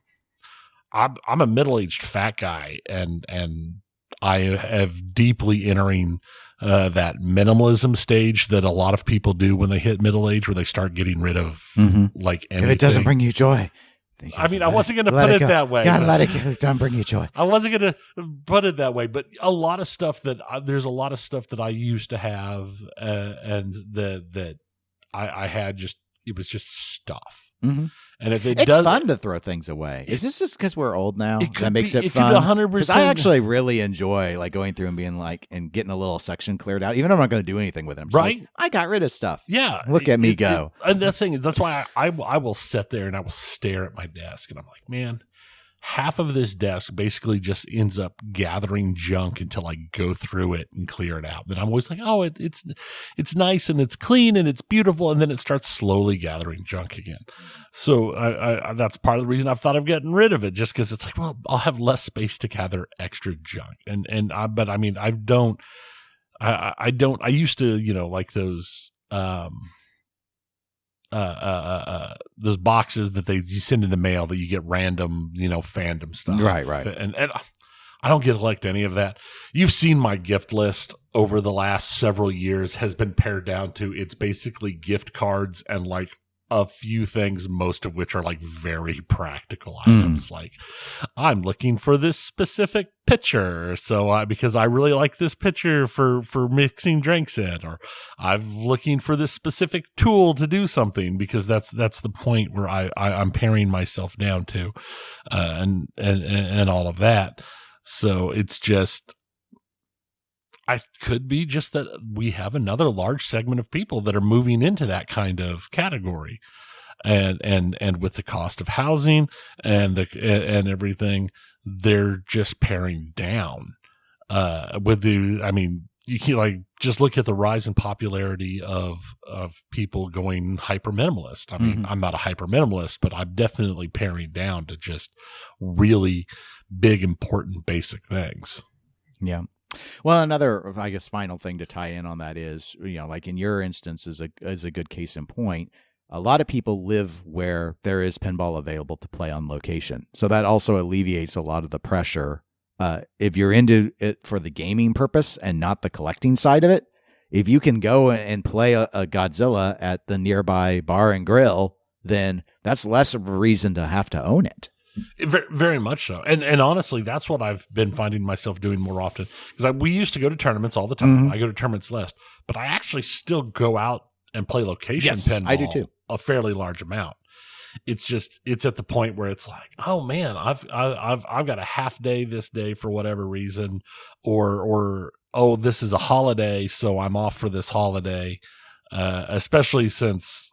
[SPEAKER 1] a middle-aged fat guy and I have deeply entering that minimalism stage that a lot of people do when they hit middle age, where they start getting rid of like anything.
[SPEAKER 2] If it doesn't bring you joy.
[SPEAKER 1] I mean, I wasn't going to put it that way.
[SPEAKER 2] God, let it go. It doesn't bring you joy.
[SPEAKER 1] I wasn't going to put it that way, but a lot of stuff there's a lot of stuff that I used to have, and that I had it was just stuff. And if it's
[SPEAKER 2] fun to throw things away. Is this just because we're old now that makes it
[SPEAKER 1] fun?
[SPEAKER 2] 100%. Because I actually really enjoy like going through and being like and getting a little section cleared out, even if I'm not going to do anything with it.
[SPEAKER 1] Right?
[SPEAKER 2] Like, I got rid of stuff.
[SPEAKER 1] Yeah,
[SPEAKER 2] look at me go.
[SPEAKER 1] And that's why I will sit there and I will stare at my desk and I'm like, man, half of this desk basically just ends up gathering junk until I go through it and clear it out. Then I'm always like, oh, it's nice and it's clean and it's beautiful, and then it starts slowly gathering junk again. So I that's part of the reason I've thought of getting rid of it, just because it's like, well, I'll have less space to gather extra junk. But I mean, I used to, like those boxes that you send in the mail that you get random, fandom stuff.
[SPEAKER 2] Right.
[SPEAKER 1] And I don't collect any of that. You've seen my gift list over the last several years has been pared down to, it's basically gift cards and like a few things, most of which are like very practical items. Like, I'm looking for this specific pitcher, so because I really like this pitcher for mixing drinks in, or I'm looking for this specific tool to do something, because that's the point where I'm paring myself down to, and all of that. So it's just, I could be just that we have another large segment of people that are moving into that kind of category, and with the cost of housing and everything, they're just paring down. You can like just look at the rise in popularity of people going hyper minimalist. I mean, I'm not a hyper minimalist, but I'm definitely paring down to just really big, important, basic things.
[SPEAKER 2] Yeah. Well, another, I guess, final thing to tie in on that is, like in your instance is a good case in point. A lot of people live where there is pinball available to play on location. So that also alleviates a lot of the pressure. If you're into it for the gaming purpose and not the collecting side of it, if you can go and play a Godzilla at the nearby bar and grill, then that's less of a reason to have to own it.
[SPEAKER 1] Very, very much so. And honestly, that's what I've been finding myself doing more often. Because we used to go to tournaments all the time. I go to tournaments less. But I actually still go out and play location pinball.
[SPEAKER 2] I do too.
[SPEAKER 1] A fairly large amount. It's at the point where it's like, oh man, I've got a half day this day for whatever reason, or oh, this is a holiday, so I'm off for this holiday. Especially since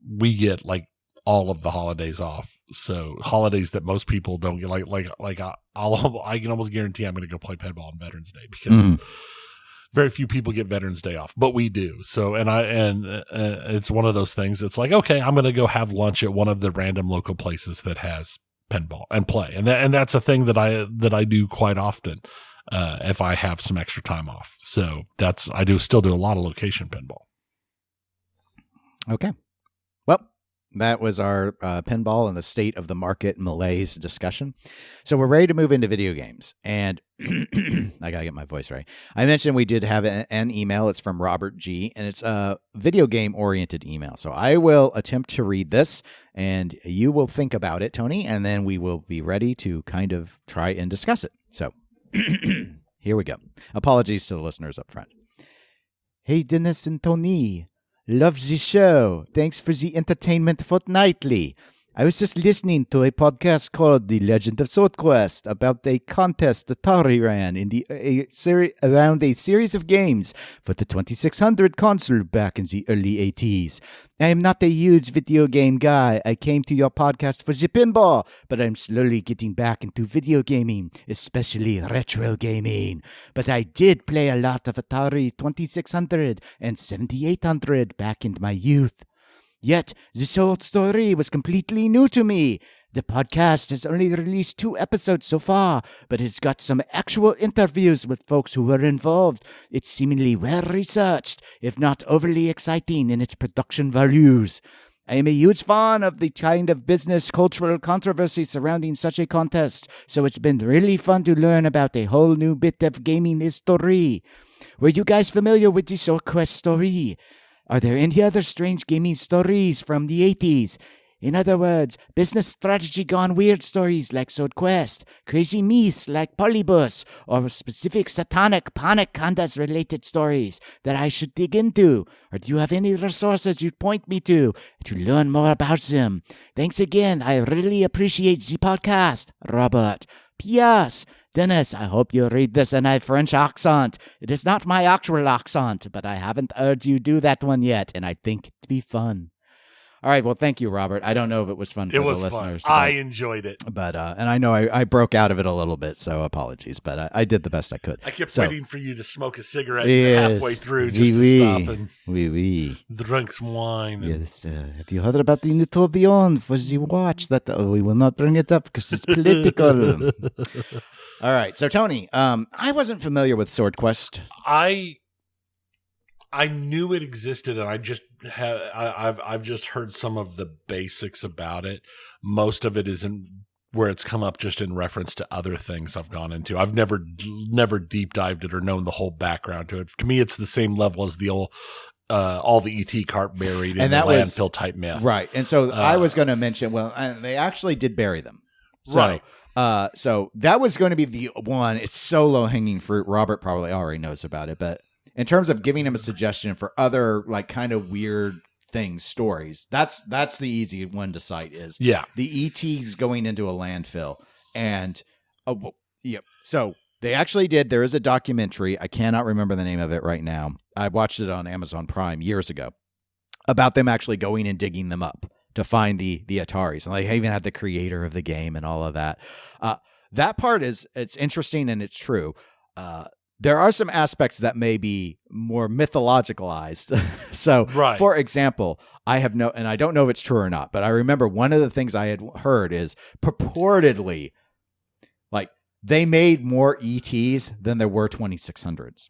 [SPEAKER 1] we get like all of the holidays off, so holidays that most people don't get. I can almost guarantee I'm going to go play pinball on Veterans Day because very few people get Veterans Day off, but we do. So, and it's one of those things. It's like, okay, I'm going to go have lunch at one of the random local places that has pinball and play, and that's a thing that I do quite often. If I have some extra time off. So I still do a lot of location pinball.
[SPEAKER 2] Okay. Well, that was our pinball and the state of the market malaise discussion. So we're ready to move into video games. And I got to get my voice right. I mentioned we did have an email. It's from Robert G. And it's a video game oriented email. So I will attempt to read this and you will think about it, Tony, and then we will be ready to kind of try and discuss it. So here we go. Apologies to the listeners up front. Hey, Dennis and Tony. Love the show. Thanks for the entertainment fortnightly. I was just listening to a podcast called The Legend of Sword Quest about a contest Atari ran in around a series of games for the 2600 console back in the early 80s. I am not a huge video game guy. I came to your podcast for the pinball, but I'm slowly getting back into video gaming, especially retro gaming. But I did play a lot of Atari 2600 and 7800 back in my youth. Yet, this whole story was completely new to me. The podcast has only released 2 episodes so far, but it's got some actual interviews with folks who were involved. It's seemingly well-researched, if not overly exciting in its production values. I am a huge fan of the kind of business cultural controversy surrounding such a contest, so it's been really fun to learn about a whole new bit of gaming history. Were you guys familiar with the Sword Quest story? Are there any other strange gaming stories from the 80s? In other words, business strategy gone weird stories like Sword Quest, crazy myths like Polybus, or specific satanic panic condas related stories that I should dig into? Or do you have any resources you'd point me to learn more about them? Thanks again. I really appreciate the podcast. Robert. P.S. Dennis, I hope you read this in a French accent. It is not my actual accent, but I haven't heard you do that one yet, and I think it'd be fun. All right, well, thank you, Robert. I don't know if it was fun for the listeners.
[SPEAKER 1] Fun. I enjoyed it.
[SPEAKER 2] But and I know I broke out of it a little bit, so apologies, but I did the best I could.
[SPEAKER 1] I kept waiting for you to smoke a cigarette halfway through just to stop and drink some wine.
[SPEAKER 2] Yes, have you heard about the Nitobion for the watch? That we will not bring it up because it's political. All right, so Tony, I wasn't familiar with Sword Quest.
[SPEAKER 1] I knew it existed, and I've just heard some of the basics about it. Most of it isn't where it's come up just in reference to other things I've gone into. I've never deep dived it or known the whole background to it. To me, it's the same level as the old all the ET cart buried in the landfill type myth.
[SPEAKER 2] Right, and so I was going to mention. Well, they actually did bury them. So,
[SPEAKER 1] right.
[SPEAKER 2] So that was going to be the one. It's so low hanging fruit. Robert probably already knows about it, but in terms of giving him a suggestion for other like kind of weird things, stories, that's the easy one to cite is the ETs going into a landfill. And so they actually did. There is a documentary. I cannot remember the name of it right now. I watched it on Amazon Prime years ago about them actually going and digging them up to find the Ataris. And they even had the creator of the game and all of that. That part it's interesting and it's true. There are some aspects that may be more mythologicalized. So, for example, and I don't know if it's true or not, but I remember one of the things I had heard is purportedly, like, they made more ETs than there were 2600s.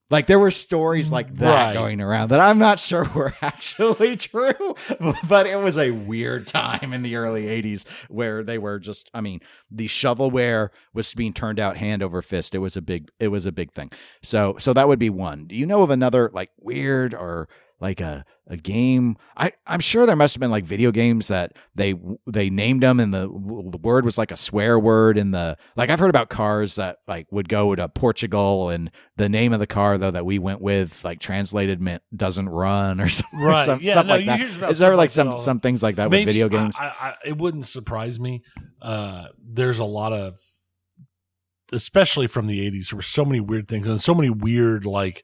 [SPEAKER 2] Like, there were stories like that going around that I'm not sure were actually true, but it was a weird time in the early 80s where they were just, the shovelware was being turned out hand over fist. It was a big thing. So that would be one. Do you know of another, like, weird or, like a game. I'm sure there must have been like video games that they named them and the word was like a swear word in the, like I've heard about cars that like would go to Portugal and the name of the car though that we went with like translated meant doesn't run or something,
[SPEAKER 1] right.
[SPEAKER 2] stuff like that. Is there like some things like that with video games?
[SPEAKER 1] It wouldn't surprise me. There's a lot of, especially from the 80s, there were so many weird things and so many weird like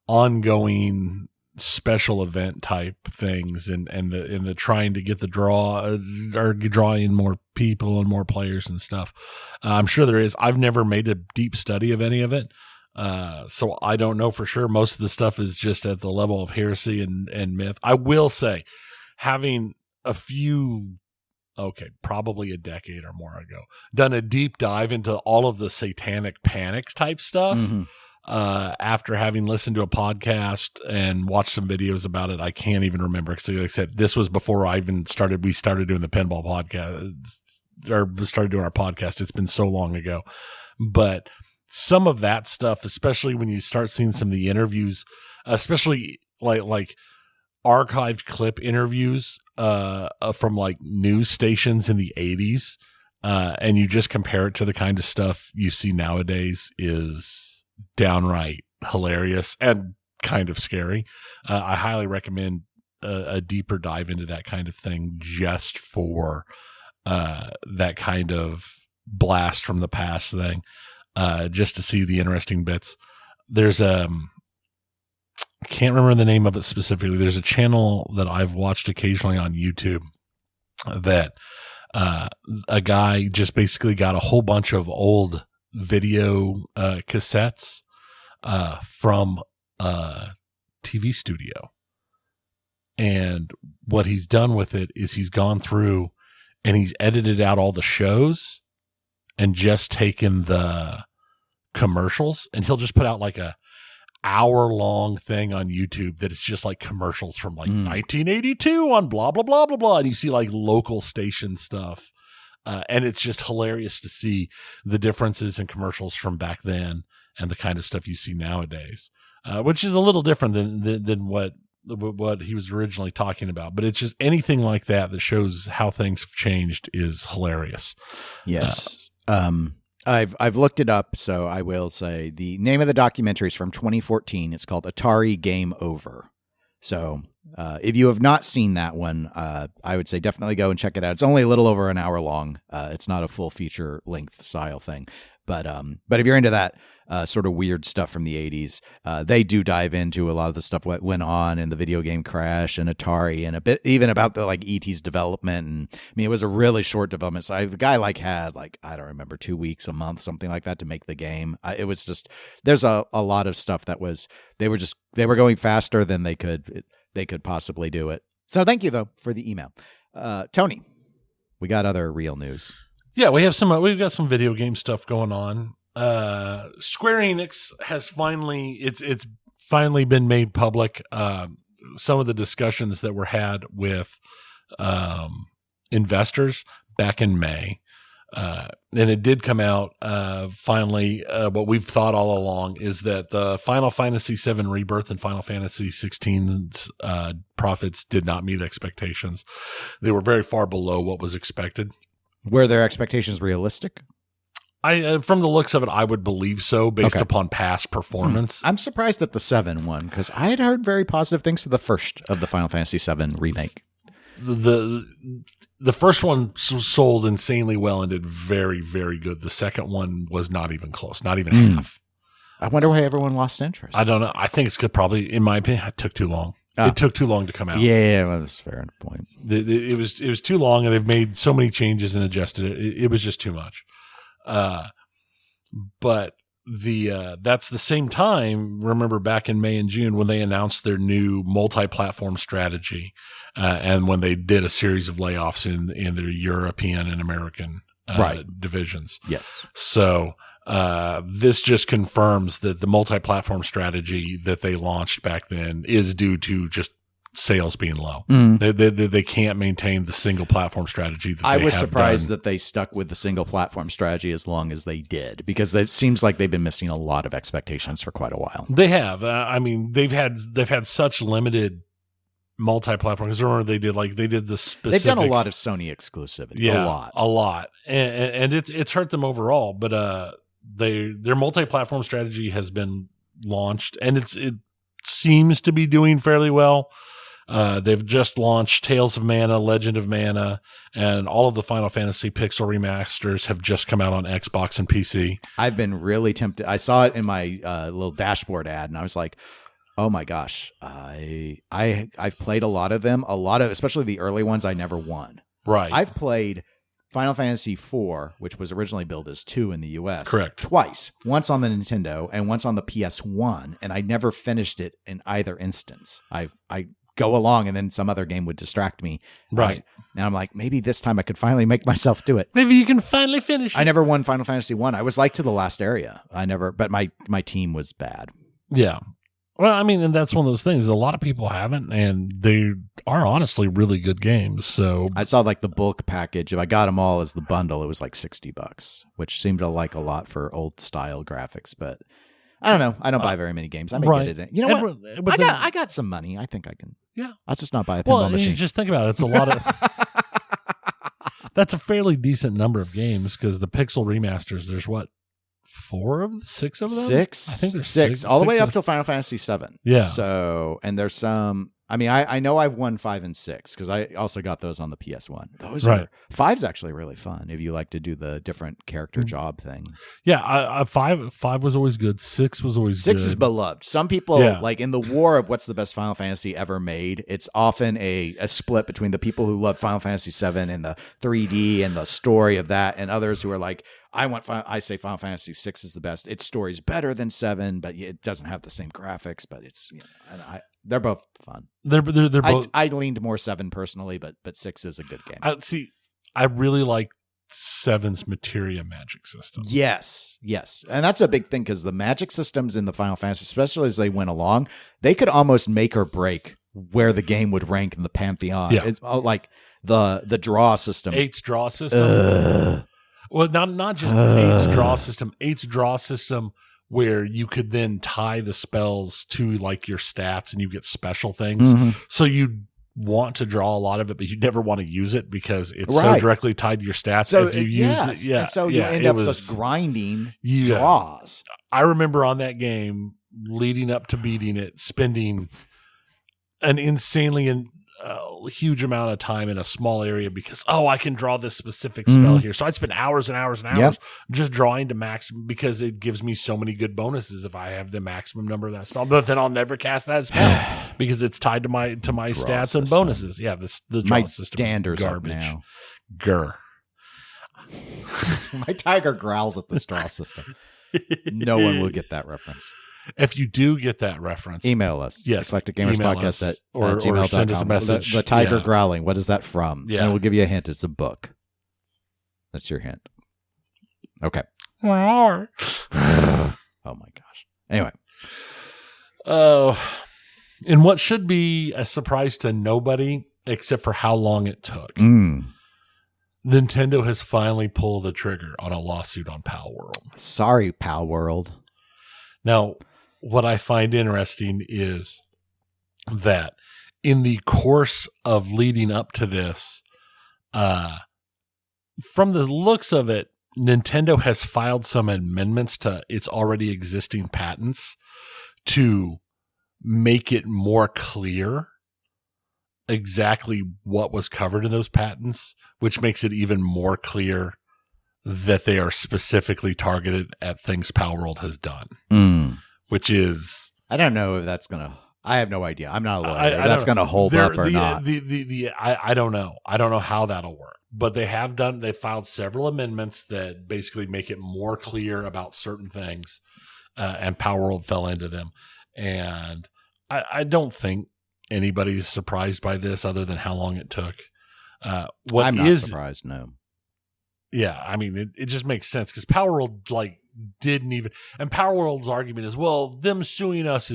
[SPEAKER 1] ongoing special event type things and the trying to get the draw or draw in more people and more players and stuff. I'm sure there is. I've never made a deep study of any of it. So I don't know for sure. Most of the stuff is just at the level of heresy and myth. I will say, having a few, probably a decade or more ago, done a deep dive into all of the satanic panics type stuff. Mm-hmm. After having listened to a podcast and watched some videos about it, I can't even remember. Because like I said, this was before I even started. We started doing the pinball podcast, or started doing our podcast. It's been so long ago, but some of that stuff, especially when you start seeing some of the interviews, especially like archived clip interviews from like news stations in the 80s, and you just compare it to the kind of stuff you see nowadays, is downright hilarious and kind of scary. I highly recommend a deeper dive into that kind of thing just for that kind of blast from the past thing, just to see the interesting bits. There's I can't remember the name of it specifically. There's a channel that I've watched occasionally on YouTube that a guy just basically got a whole bunch of old video cassettes from a TV studio, and what he's done with it is he's gone through and he's edited out all the shows and just taken the commercials, and he'll just put out like a hour-long thing on YouTube that is just like commercials from like 1982 on blah blah blah blah blah, and you see like local station stuff. And it's just hilarious to see the differences in commercials from back then and the kind of stuff you see nowadays, which is a little different than what he was originally talking about. But it's just anything like that shows how things have changed is hilarious.
[SPEAKER 2] Yes. I've looked it up, so I will say the name of the documentary is from 2014. It's called Atari Game Over. So if you have not seen that one, I would say definitely go and check it out. It's only a little over an hour long. It's not a full feature length style thing. But if you're into that sort of weird stuff from the 80s, they do dive into a lot of the stuff what went on in the video game crash and Atari, and a bit even about the like ET's development. And I mean, it was a really short development. So the guy had I don't remember, 2 weeks, a month, something like that to make the game. It was just, there's a lot of stuff that was, they were going faster than they could possibly do it. So thank you though for the email. Tony, we got other real news.
[SPEAKER 1] Yeah, we've got some video game stuff going on. Square Enix has it's finally been made public. Some of the discussions that were had with investors back in May. And it did come out finally. What we've thought all along is that the Final Fantasy VII Rebirth and Final Fantasy XVI's profits did not meet expectations. They were very far below what was expected.
[SPEAKER 2] Were their expectations realistic?
[SPEAKER 1] From the looks of it, I would believe so, based upon past performance.
[SPEAKER 2] I'm surprised at the 7 one, because I had heard very positive things to the first of the Final Fantasy VII remake.
[SPEAKER 1] The first one sold insanely well and did very, very good. The second one was not even close, not even half.
[SPEAKER 2] I wonder why everyone lost interest.
[SPEAKER 1] I don't know. I think it's probably, in my opinion, it took too long. It took too long to come out.
[SPEAKER 2] Yeah, well, that's a fair point.
[SPEAKER 1] It was too long, and they've made so many changes and adjusted it. It was just too much. But that's the same time, remember back in May and June when they announced their new multi-platform strategy, and when they did a series of layoffs in their European and American divisions.
[SPEAKER 2] Yes.
[SPEAKER 1] So this just confirms that the multi-platform strategy that they launched back then is due to just sales being low. They can't maintain the single platform strategy that they have done. I was surprised
[SPEAKER 2] that they stuck with the single platform strategy as long as they did, because it seems like they've been missing a lot of expectations for quite a while.
[SPEAKER 1] They have. I mean, they've had such limited multi-platform, because remember they did the specific.
[SPEAKER 2] They've done a lot of Sony exclusivity.
[SPEAKER 1] Yeah, a lot, and it's hurt them overall. But their multi-platform strategy has been launched, and it seems to be doing fairly well. They've just launched Tales of Mana, Legend of Mana, and all of the Final Fantasy Pixel remasters have just come out on Xbox and PC.
[SPEAKER 2] I've been really tempted. I saw it in my little dashboard ad, and I was like, "Oh my gosh!" I've played a lot of them. Especially the early ones, I never won.
[SPEAKER 1] Right.
[SPEAKER 2] I've played Final Fantasy IV, which was originally billed as 2 in the US.
[SPEAKER 1] Correct.
[SPEAKER 2] Twice. Once on the Nintendo and once on the PS1, and I never finished it in either instance. I go along and then some other game would distract me.
[SPEAKER 1] Right.
[SPEAKER 2] And I'm like, maybe this time I could finally make myself do it.
[SPEAKER 1] Maybe you can finally finish it.
[SPEAKER 2] I never won Final Fantasy 1. I was like to the last area. But my team was bad.
[SPEAKER 1] Yeah. Well, I mean, and that's one of those things. A lot of people haven't, and they are honestly really good games. So
[SPEAKER 2] I saw like the bulk package. If I got them all as the bundle, it was like $60, which seemed to like a lot for old style graphics. But I don't know. I don't buy very many games. I may get it in. You know what? I got some money. I think I can.
[SPEAKER 1] Yeah.
[SPEAKER 2] I'll just not buy a pinball machine.
[SPEAKER 1] Just think about it. It's a lot of. That's a fairly decent number of games because the Pixel remasters. There's what, 6 of them?
[SPEAKER 2] 6.
[SPEAKER 1] I think there's
[SPEAKER 2] 6 all the way up till Final Fantasy 7.
[SPEAKER 1] Yeah.
[SPEAKER 2] So, and there's some. I mean, I know I've won 5 and 6 because I also got those on the PS1. Those
[SPEAKER 1] right.
[SPEAKER 2] 5's actually really fun if you like to do the different character job thing.
[SPEAKER 1] Yeah, 5 was always good. 6 was always
[SPEAKER 2] 6
[SPEAKER 1] good.
[SPEAKER 2] is beloved. Some people like in the war of what's the best Final Fantasy ever made. It's often a split between the people who love Final Fantasy 7 and the 3D and the story of that, and others who are like, I say Final Fantasy 6 is the best. Its story's better than 7, but it doesn't have the same graphics. But it's they're both fun.
[SPEAKER 1] They're both.
[SPEAKER 2] I leaned more 7 personally, but 6 is a good game.
[SPEAKER 1] I really like 7's materia magic system.
[SPEAKER 2] Yes, and that's a big thing because the magic systems in the Final Fantasy, especially as they went along, they could almost make or break where the game would rank in the pantheon.
[SPEAKER 1] Yeah.
[SPEAKER 2] It's like the draw system.
[SPEAKER 1] 8's draw system. Well, not just 8's draw system. 8's draw system where you could then tie the spells to like your stats and you get special things. Mm-hmm. So you want to draw a lot of it, but you never want to use it because it's so directly tied to your stats.
[SPEAKER 2] So
[SPEAKER 1] if you use it,
[SPEAKER 2] and so you end up just grinding draws.
[SPEAKER 1] I remember on that game leading up to beating it, spending an insanely huge amount of time in a small area because I can draw this specific spell here. So I'd spend hours and hours and hours just drawing to maximum because it gives me so many good bonuses if I have the maximum number of that spell. But then I'll never cast that spell because it's tied to my stats system and bonuses. Yeah, the draw
[SPEAKER 2] my
[SPEAKER 1] system
[SPEAKER 2] standards
[SPEAKER 1] is garbage.
[SPEAKER 2] Now.
[SPEAKER 1] Grr.
[SPEAKER 2] My tiger growls at the straw system. No one will get that reference.
[SPEAKER 1] If you do get that reference,
[SPEAKER 2] email us.
[SPEAKER 1] Yes.
[SPEAKER 2] eclecticgamerspodcast
[SPEAKER 1] or
[SPEAKER 2] gmail.com.
[SPEAKER 1] Send us a message.
[SPEAKER 2] The tiger growling. What is that from?
[SPEAKER 1] Yeah.
[SPEAKER 2] And we'll give you a hint. It's a book. That's your hint. Okay.
[SPEAKER 1] Oh
[SPEAKER 2] my gosh. Anyway.
[SPEAKER 1] In what should be a surprise to nobody except for how long it took. Nintendo has finally pulled the trigger on a lawsuit on Pal World.
[SPEAKER 2] Sorry, Pal World.
[SPEAKER 1] Now, what I find interesting is that in the course of leading up to this, from the looks of it, Nintendo has filed some amendments to its already existing patents to make it more clear exactly what was covered in those patents, which makes it even more clear that they are specifically targeted at things Pal World has done, which is...
[SPEAKER 2] I don't know if that's going to... I have no idea. I'm not a lawyer. If that's going to hold up or not.
[SPEAKER 1] I don't know. I don't know how that'll work. But they filed several amendments that basically make it more clear about certain things, and Pal World fell into them. And I don't think anybody's surprised by this other than how long it took.
[SPEAKER 2] I'm not surprised, no.
[SPEAKER 1] Yeah, I mean, it just makes sense because Pal World, like, didn't even. And Power World's argument is, well, them suing us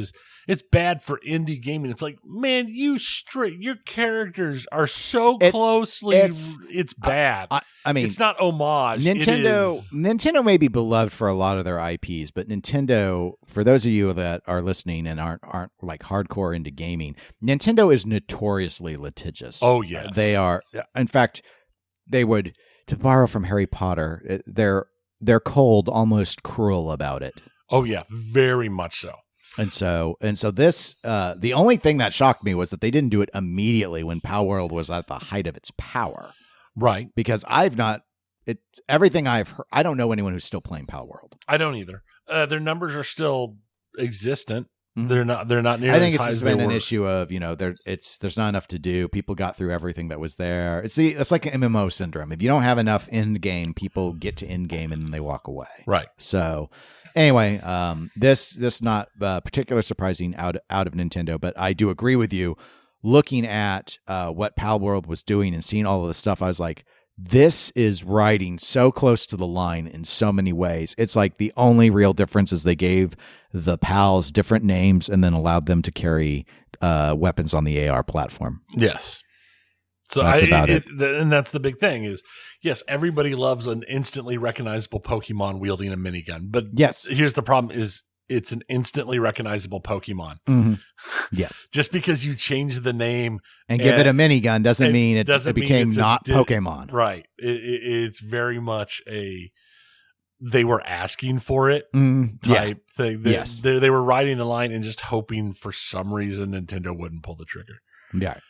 [SPEAKER 1] it's bad for indie gaming. It's like, man, your characters are so closely. It's bad.
[SPEAKER 2] I mean,
[SPEAKER 1] it's not homage.
[SPEAKER 2] Nintendo may be beloved for a lot of their IPs, but Nintendo, for those of you that are listening and aren't like hardcore into gaming, Nintendo is notoriously litigious.
[SPEAKER 1] Oh yes,
[SPEAKER 2] they are. In fact, they would, to borrow from Harry Potter, they're cold, almost cruel about it.
[SPEAKER 1] Oh yeah, very much so.
[SPEAKER 2] And so this, the only thing that shocked me was that they didn't do it immediately when Power World was at the height of its power.
[SPEAKER 1] Right.
[SPEAKER 2] Because everything I've heard, I don't know anyone who's still playing Power World.
[SPEAKER 1] I don't either. Their numbers are still existent. Mm-hmm. They're not nearly
[SPEAKER 2] I think
[SPEAKER 1] as high
[SPEAKER 2] it's
[SPEAKER 1] as
[SPEAKER 2] just
[SPEAKER 1] they
[SPEAKER 2] been
[SPEAKER 1] were.
[SPEAKER 2] An issue of, there's not enough to do. People got through everything that was there. It's like an MMO syndrome. If you don't have enough end game, people get to end game and then they walk away.
[SPEAKER 1] Right.
[SPEAKER 2] So anyway, this not particularly surprising out of Nintendo, but I do agree with you. Looking at what Power World was doing and seeing all of this stuff, I was like, this is riding so close to the line in so many ways. It's like the only real difference is they gave the pals different names and then allowed them to carry weapons on the AR platform.
[SPEAKER 1] Yes. So
[SPEAKER 2] that's about it.
[SPEAKER 1] And that's the big thing is, yes, everybody loves an instantly recognizable Pokemon wielding a minigun. But
[SPEAKER 2] yes,
[SPEAKER 1] here's the problem is it's an instantly recognizable Pokemon.
[SPEAKER 2] Mm-hmm. Yes.
[SPEAKER 1] Just because you change the name
[SPEAKER 2] and give it a minigun doesn't mean it became not Pokemon.
[SPEAKER 1] Right. It's very much they were asking for it type thing.
[SPEAKER 2] Yes.
[SPEAKER 1] They were riding the line and just hoping for some reason Nintendo wouldn't pull the trigger.
[SPEAKER 2] Yeah.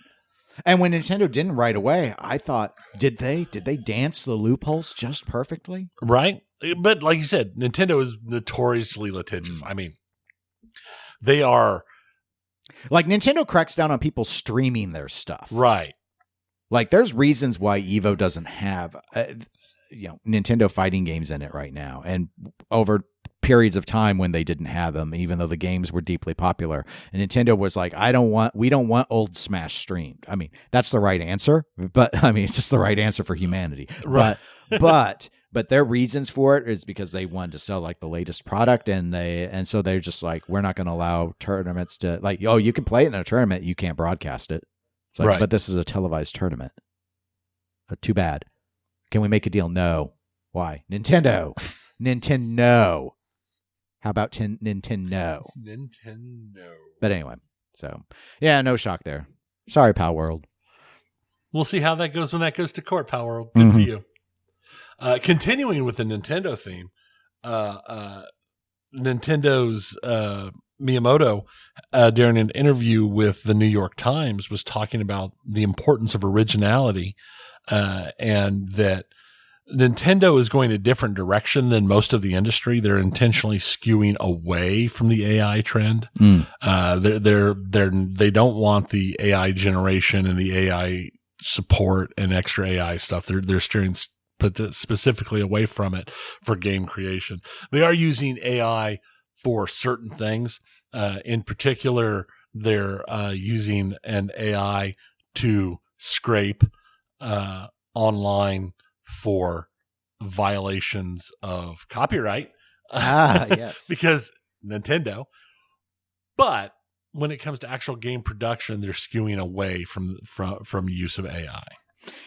[SPEAKER 2] And when Nintendo didn't right away, I thought, did they dance the loopholes just perfectly?
[SPEAKER 1] Right. But like you said, Nintendo is notoriously litigious. I mean, they are.
[SPEAKER 2] Like, Nintendo cracks down on people streaming their stuff.
[SPEAKER 1] Right.
[SPEAKER 2] Like, there's reasons why Evo doesn't have, Nintendo fighting games in it right now. And over periods of time when they didn't have them, even though the games were deeply popular, and Nintendo was like, we don't want old Smash streamed. I mean, that's the right answer, but I mean, it's just the right answer for humanity.
[SPEAKER 1] Right.
[SPEAKER 2] But their reasons for it is because they wanted to sell like the latest product, and so they're just like, we're not going to allow tournaments to, like, oh, you can play it in a tournament, you can't broadcast it. It's like,
[SPEAKER 1] right.
[SPEAKER 2] But this is a televised tournament. Too bad. Can we make a deal? No. Why? Nintendo. Nintendo. How about Nintendo?
[SPEAKER 1] Nintendo.
[SPEAKER 2] But anyway, so yeah, no shock there. Sorry, Power World.
[SPEAKER 1] We'll see how that goes when that goes to court, Power World. Good for you. Continuing with the Nintendo theme, Nintendo's Miyamoto, during an interview with the New York Times, was talking about the importance of originality, and that Nintendo is going a different direction than most of the industry. They're intentionally skewing away from the AI trend. They don't want the AI generation and the AI support and extra AI stuff. They're steering specifically away from it for game creation. They are using AI for certain things. In particular, they're using an AI to scrape online for violations of copyright.
[SPEAKER 2] Yes.
[SPEAKER 1] Because Nintendo. But when it comes to actual game production, they're skewing away from use of AI.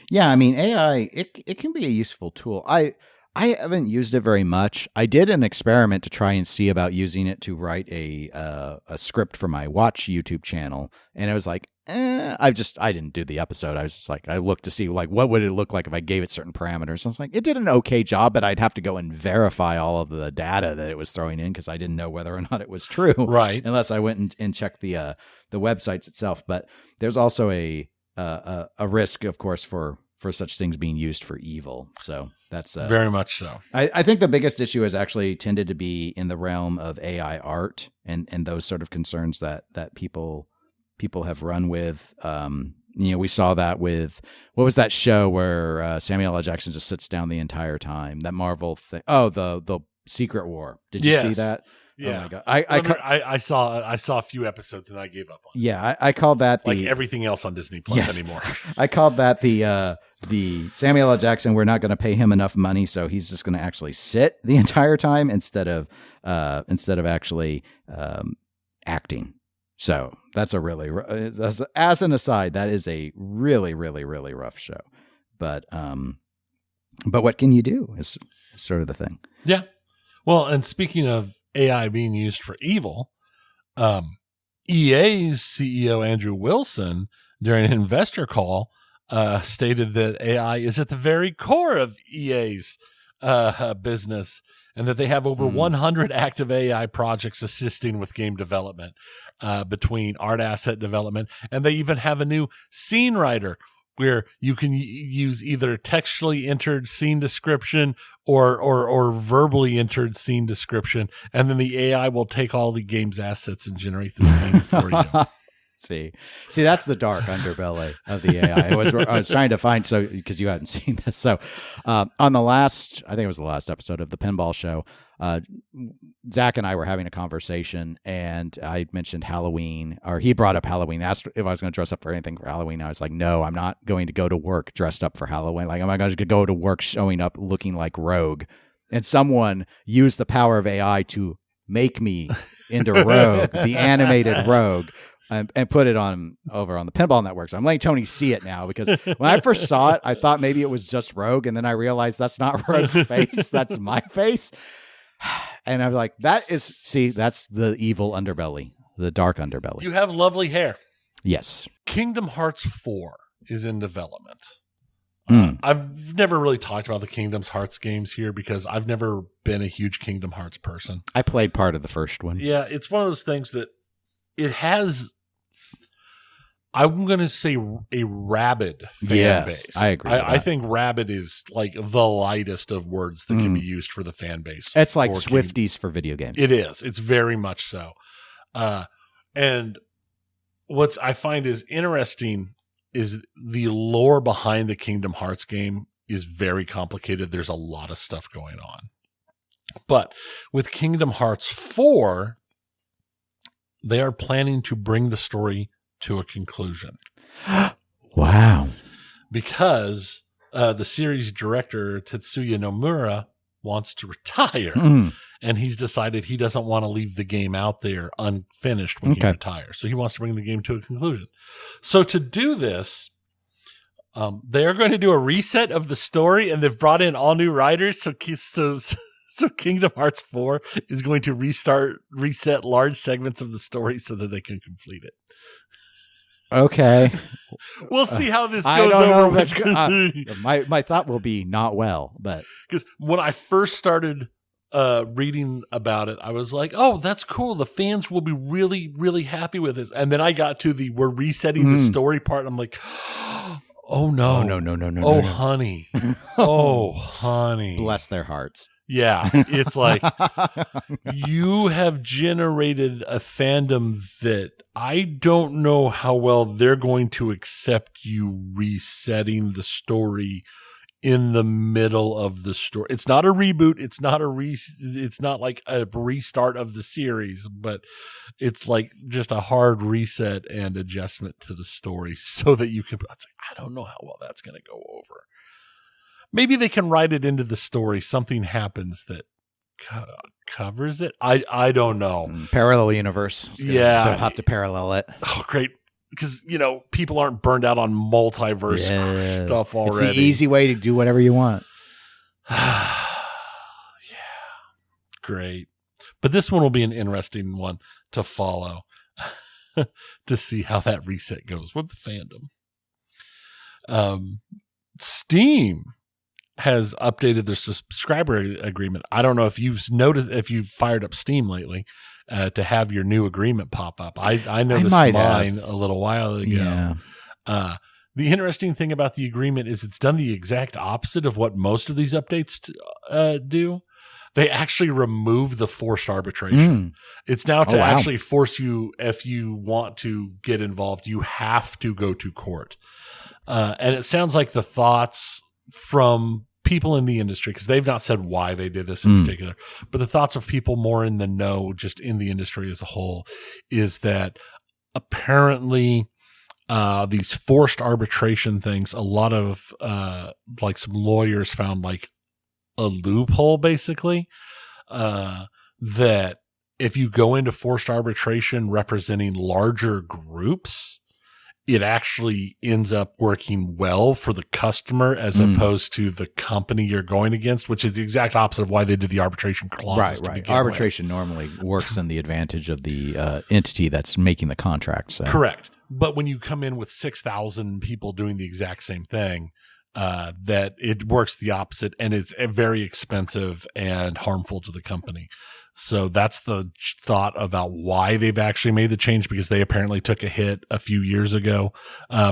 [SPEAKER 2] Yeah, I mean, AI, it can be a useful tool. I haven't used it very much. I did an experiment to try and see about using it to write a script for my Watch YouTube channel, and I was like, I didn't do the episode. I was just like, I looked to see like what would it look like if I gave it certain parameters. I was like, it did an okay job, but I'd have to go and verify all of the data that it was throwing in because I didn't know whether or not it was true,
[SPEAKER 1] right?
[SPEAKER 2] Unless I went and checked the websites itself. But there's also a risk, of course, for such things being used for evil. So that's
[SPEAKER 1] very much so.
[SPEAKER 2] I think the biggest issue has actually tended to be in the realm of AI art and those sort of concerns that people have run with. We saw that with, what was that show where Samuel L. Jackson just sits down the entire time? That Marvel thing. Oh, the Secret War. Did you see that?
[SPEAKER 1] Yeah.
[SPEAKER 2] Oh my God.
[SPEAKER 1] I saw a few episodes and I gave up on it.
[SPEAKER 2] Yeah, I called that
[SPEAKER 1] like everything else on Disney Plus anymore.
[SPEAKER 2] I called that the the Samuel L. Jackson, we're not going to pay him enough money, so he's just going to actually sit the entire time instead of actually acting. So that's as an aside, that is a really, really, really rough show. But what can you do is sort of the thing.
[SPEAKER 1] Yeah. Well, and speaking of AI being used for evil, EA's CEO Andrew Wilson, during an investor call, stated that AI is at the very core of EA's business, and that they have over 100 active AI projects assisting with game development, between art asset development, and they even have a new scene writer where you can use either textually entered scene description or verbally entered scene description, and then the AI will take all the game's assets and generate the scene for you.
[SPEAKER 2] See, that's the dark underbelly of the AI. I was trying to find, so because you hadn't seen this. So on the last, I think it was the last episode of the Pinball Show, Zach and I were having a conversation, and I mentioned Halloween, or he brought up Halloween, asked if I was going to dress up for anything for Halloween. I was like, no, I'm not going to go to work dressed up for Halloween. Like, am I going to go to work showing up looking like Rogue? And someone used the power of AI to make me into Rogue, the animated Rogue, and put it over on the Pinball Network. So I'm letting Tony see it now, because when I first saw it, I thought maybe it was just Rogue, and then I realized that's not Rogue's face, that's my face. And I'm like, that's the evil underbelly, the dark underbelly.
[SPEAKER 1] You have lovely hair.
[SPEAKER 2] Yes.
[SPEAKER 1] Kingdom Hearts 4 is in development. I've never really talked about the Kingdom Hearts games here because I've never been a huge Kingdom Hearts person.
[SPEAKER 2] I played part of the first one.
[SPEAKER 1] Yeah, it's one of those things that it has, I'm going to say, a rabid fan base.
[SPEAKER 2] I agree.
[SPEAKER 1] I think rabid is like the lightest of words that can be used for the fan base.
[SPEAKER 2] It's like Swifties for video games.
[SPEAKER 1] It is. It's very much so. And what I find is interesting is the lore behind the Kingdom Hearts game is very complicated. There's a lot of stuff going on. But with Kingdom Hearts 4, they are planning to bring the story to a conclusion.
[SPEAKER 2] Wow.
[SPEAKER 1] Because the series director, Tetsuya Nomura, wants to retire. And he's decided he doesn't want to leave the game out there unfinished when he retires. So he wants to bring the game to a conclusion. So to do this, they are going to do a reset of the story, and they've brought in all new writers. So Kingdom Hearts 4 is going to reset large segments of the story so that they can complete it.
[SPEAKER 2] Okay.
[SPEAKER 1] We'll see how this goes
[SPEAKER 2] I don't
[SPEAKER 1] over.
[SPEAKER 2] Know my thought will be not well, but
[SPEAKER 1] because when I first started reading about it, I was like, oh, that's cool. The fans will be really, really happy with this. And then I got to we're resetting the story part. And I'm like, oh no.
[SPEAKER 2] No.
[SPEAKER 1] Oh, honey. Oh, honey.
[SPEAKER 2] Bless their hearts.
[SPEAKER 1] Yeah. It's like you have generated a fandom that I don't know how well they're going to accept you resetting the story in the middle of the story. It's not a reboot. It's not like a restart of the series, but it's like just a hard reset and adjustment to the story so that you can, I don't know how well that's going to go over. Maybe they can write it into the story. Something happens that covers it. I don't know.
[SPEAKER 2] Parallel universe.
[SPEAKER 1] Yeah.
[SPEAKER 2] They'll have to parallel it.
[SPEAKER 1] Oh, great. Because, people aren't burned out on multiverse stuff already.
[SPEAKER 2] It's the easy way to do whatever you want.
[SPEAKER 1] Yeah. Great. But this one will be an interesting one to follow to see how that reset goes with the fandom. Steam has updated their subscriber agreement. I don't know if you've noticed, if you've fired up Steam lately to have your new agreement pop up. I noticed mine a little while ago.
[SPEAKER 2] Yeah.
[SPEAKER 1] The interesting thing about the agreement is it's done the exact opposite of what most of these updates do. They actually remove the forced arbitration. It's now to actually force you, if you want to get involved, you have to go to court. And it sounds like the thoughts from people in the industry, because they've not said why they did this in particular, but the thoughts of people more in the know, just in the industry as a whole, is that apparently these forced arbitration things, a lot of like some lawyers found like a loophole basically that if you go into forced arbitration representing larger groups, it actually ends up working well for the customer as opposed to the company you're going against, which is the exact opposite of why they did the arbitration clauses.
[SPEAKER 2] Right. Arbitration normally works in the advantage of the entity that's making the contract. So.
[SPEAKER 1] Correct. But when you come in with 6,000 people doing the exact same thing, that it works the opposite, and it's very expensive and harmful to the company. So that's the thought about why they've actually made the change, because they apparently took a hit a few years ago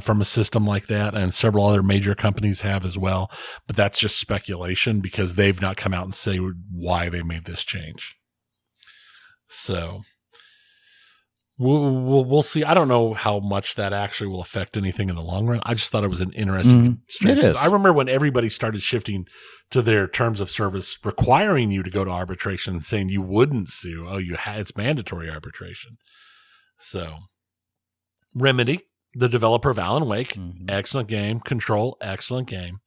[SPEAKER 1] from a system like that, and several other major companies have as well. But that's just speculation because they've not come out and say why they made this change. So we'll see. I don't know how much that actually will affect anything in the long run. I just thought it was an interesting strange. I remember when everybody started shifting to their terms of service requiring you to go to arbitration and saying you wouldn't sue. Oh, it's mandatory arbitration. So Remedy, the developer of Alan Wake, excellent game. Control, excellent game.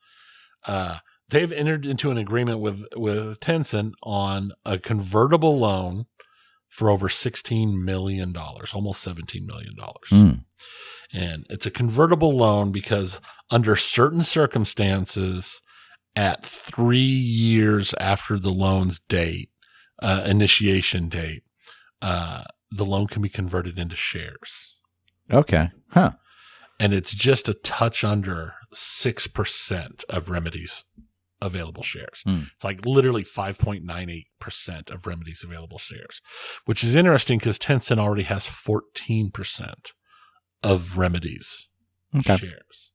[SPEAKER 1] They've entered into an agreement with Tencent on a convertible loan for over $16 million, almost $17 million. And it's a convertible loan because under certain circumstances, at 3 years after the loan's date, initiation date, the loan can be converted into shares.
[SPEAKER 2] Okay. Huh.
[SPEAKER 1] And it's just a touch under 6% of Remedy's available shares. It's like literally 5.98% of Remedy's available shares, which is interesting because Tencent already has 14% of Remedy's shares.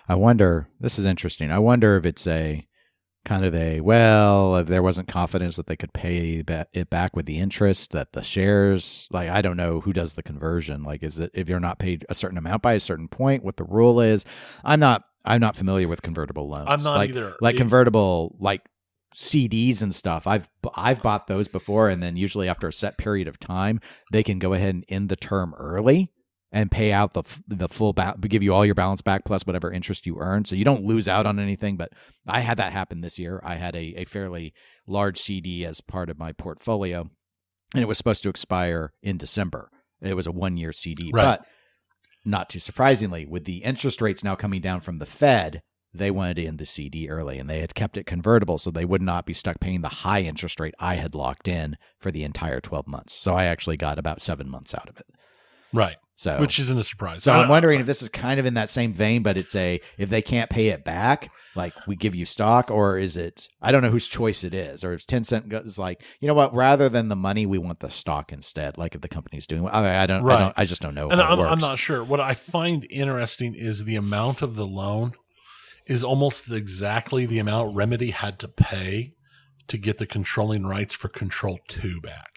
[SPEAKER 2] I wonder, this is interesting. I wonder if it's a kind of if there wasn't confidence that they could pay it back with the interest, that the shares, like, I don't know who does the conversion. Like, is it if you're not paid a certain amount by a certain point, what the rule is? I'm not familiar with convertible loans.
[SPEAKER 1] I'm not either.
[SPEAKER 2] Like convertible, like CDs and stuff. I've bought those before, and then usually after a set period of time, they can go ahead and end the term early and pay out the full give you all your balance back plus whatever interest you earn, so you don't lose out on anything. But I had that happen this year. I had a fairly large CD as part of my portfolio, and it was supposed to expire in December. It was a 1-year CD, but not too surprisingly, with the interest rates now coming down from the Fed, they wanted to end the CD early, and they had kept it convertible so they would not be stuck paying the high interest rate I had locked in for the entire 12 months. So I actually got about 7 months out of it.
[SPEAKER 1] Right.
[SPEAKER 2] So,
[SPEAKER 1] which isn't a surprise.
[SPEAKER 2] So I'm wondering if this is kind of in that same vein, but it's if they can't pay it back, like we give you stock, or is it, I don't know whose choice it is, or if Tencent is like, you know what, rather than the money, we want the stock instead. Like if the company's doing, I just don't know.
[SPEAKER 1] And I'm not sure. What I find interesting is the amount of the loan is almost exactly the amount Remedy had to pay to get the controlling rights for Control 2 back.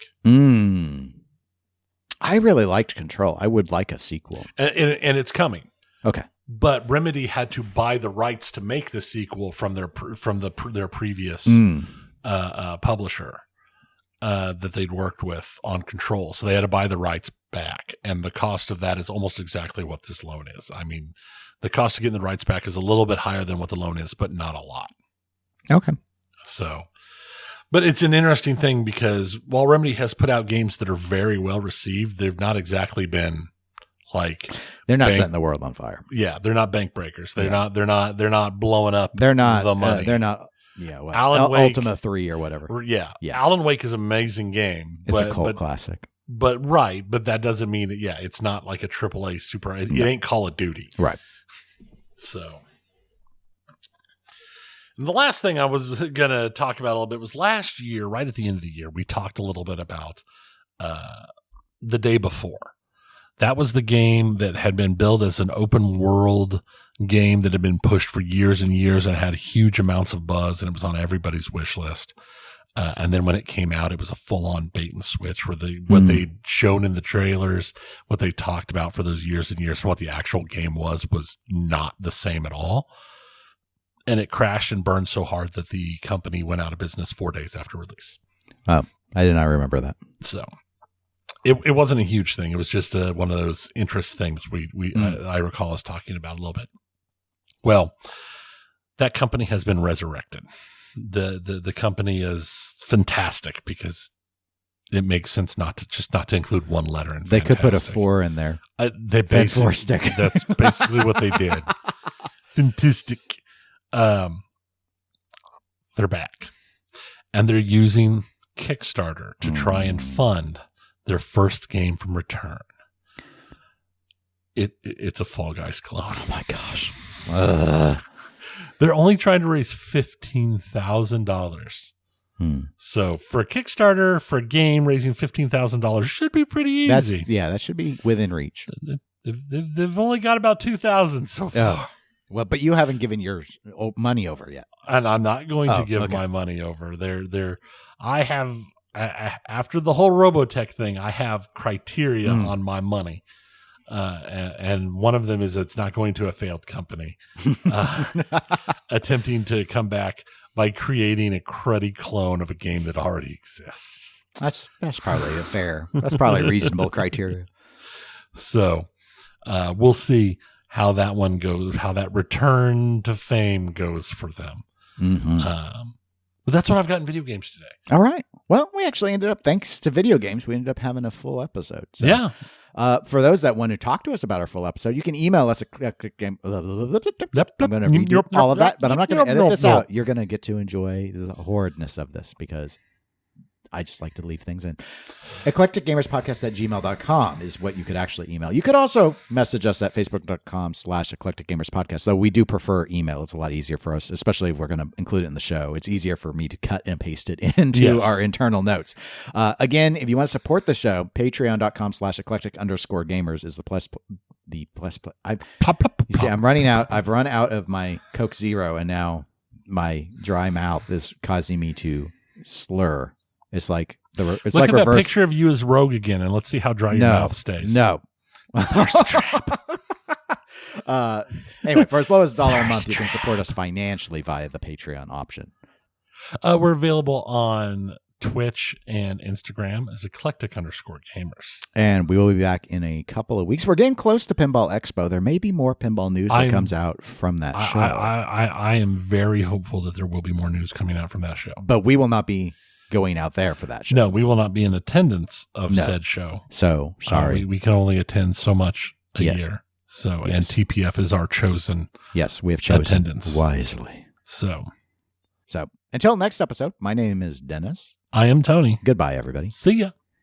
[SPEAKER 2] I really liked Control. I would like a sequel.
[SPEAKER 1] And it's coming.
[SPEAKER 2] Okay.
[SPEAKER 1] But Remedy had to buy the rights to make the sequel from their previous publisher that they'd worked with on Control. So they had to buy the rights back. And the cost of that is almost exactly what this loan is. I mean, the cost of getting the rights back is a little bit higher than what the loan is, but not a lot.
[SPEAKER 2] Okay.
[SPEAKER 1] So... But it's an interesting thing because while Remedy has put out games that are very well received, they've not exactly been like
[SPEAKER 2] they're not setting the world on fire.
[SPEAKER 1] Yeah, they're not bank breakers. They're not blowing up.
[SPEAKER 2] They're not
[SPEAKER 1] the money.
[SPEAKER 2] They're not. Yeah, well,
[SPEAKER 1] Alan Wake,
[SPEAKER 2] Ultima 3 or whatever.
[SPEAKER 1] Yeah. Alan Wake is an amazing game.
[SPEAKER 2] It's a cult classic.
[SPEAKER 1] But that doesn't mean that. Yeah, it's not like a AAA super. It ain't Call of Duty.
[SPEAKER 2] Right.
[SPEAKER 1] So. And the last thing I was going to talk about a little bit was last year, right at the end of the year, we talked a little bit about The Day Before. That was the game that had been billed as an open world game that had been pushed for years and years and had huge amounts of buzz, and it was on everybody's wish list. And then when it came out, it was a full-on bait and switch where what they'd shown in the trailers, what they talked about for those years and years, and what the actual game was not the same at all. And it crashed and burned so hard that the company went out of business 4 days after release.
[SPEAKER 2] Oh, I did not remember that.
[SPEAKER 1] So it wasn't a huge thing. It was just one of those interest things I recall us talking about a little bit. Well, that company has been resurrected. The company is fantastic because it makes sense not to include one letter in.
[SPEAKER 2] They could put a 4 in there.
[SPEAKER 1] They basically
[SPEAKER 2] 4 stick.
[SPEAKER 1] That's basically what they did. Fantastic. They're back, and they're using Kickstarter to try and fund their first game from return. It's a Fall Guys clone.
[SPEAKER 2] Oh my gosh.
[SPEAKER 1] They're only trying to raise $15,000. So for a Kickstarter, for a game, raising $15,000 should be pretty easy.
[SPEAKER 2] That should be within reach.
[SPEAKER 1] They've only got about 2,000 so far.
[SPEAKER 2] Oh. Well, but you haven't given your money over yet.
[SPEAKER 1] And I'm not going to give my money over. I have, after the whole Robotech thing, I have criteria on my money. And one of them is it's not going to a failed company attempting to come back by creating a cruddy clone of a game that already exists.
[SPEAKER 2] That's probably that's probably a reasonable criteria.
[SPEAKER 1] So we'll see how that one goes, how that return to fame goes for them. But that's what I've got in video games today.
[SPEAKER 2] All right. Well, we actually ended up, thanks to video games, we ended up having a full episode. So,
[SPEAKER 1] yeah.
[SPEAKER 2] For those that want to talk to us about our full episode, you can email us I'm going to read all of that, but I'm not going to edit this out. You're going to get to enjoy the horridness of this because I just like to leave things in. eclecticgamerspodcast@gmail.com is what you could actually email. You could also message us at facebook.com/eclecticgamerspodcast, though we do prefer email. It's a lot easier for us, especially if we're going to include it in the show. It's easier for me to cut and paste it into our internal notes. Again, if you want to support the show, patreon.com/eclectic_gamers is you see, I'm running out. I've run out of my Coke Zero, and now my dry mouth is causing me to slur. It's like
[SPEAKER 1] Look at that picture of you as Rogue again, and let's see how dry your mouth stays.
[SPEAKER 2] No.
[SPEAKER 1] Thirst trap.
[SPEAKER 2] Anyway, for as low as $1 a month, you can support us financially via the Patreon option.
[SPEAKER 1] We're available on Twitch and Instagram as eclectic_gamers.
[SPEAKER 2] And we will be back in a couple of weeks. We're getting close to Pinball Expo. There may be more pinball news that comes out from that show.
[SPEAKER 1] I am very hopeful that there will be more news coming out from that show.
[SPEAKER 2] But we will not be going out there for that show.
[SPEAKER 1] No, we will not be in attendance of said show.
[SPEAKER 2] So, sorry.
[SPEAKER 1] We can only attend so much a year. So, and TPF is our chosen
[SPEAKER 2] we have chosen
[SPEAKER 1] attendance
[SPEAKER 2] wisely.
[SPEAKER 1] So,
[SPEAKER 2] until next episode, my name is Dennis.
[SPEAKER 1] I am Tony.
[SPEAKER 2] Goodbye, everybody.
[SPEAKER 1] See ya.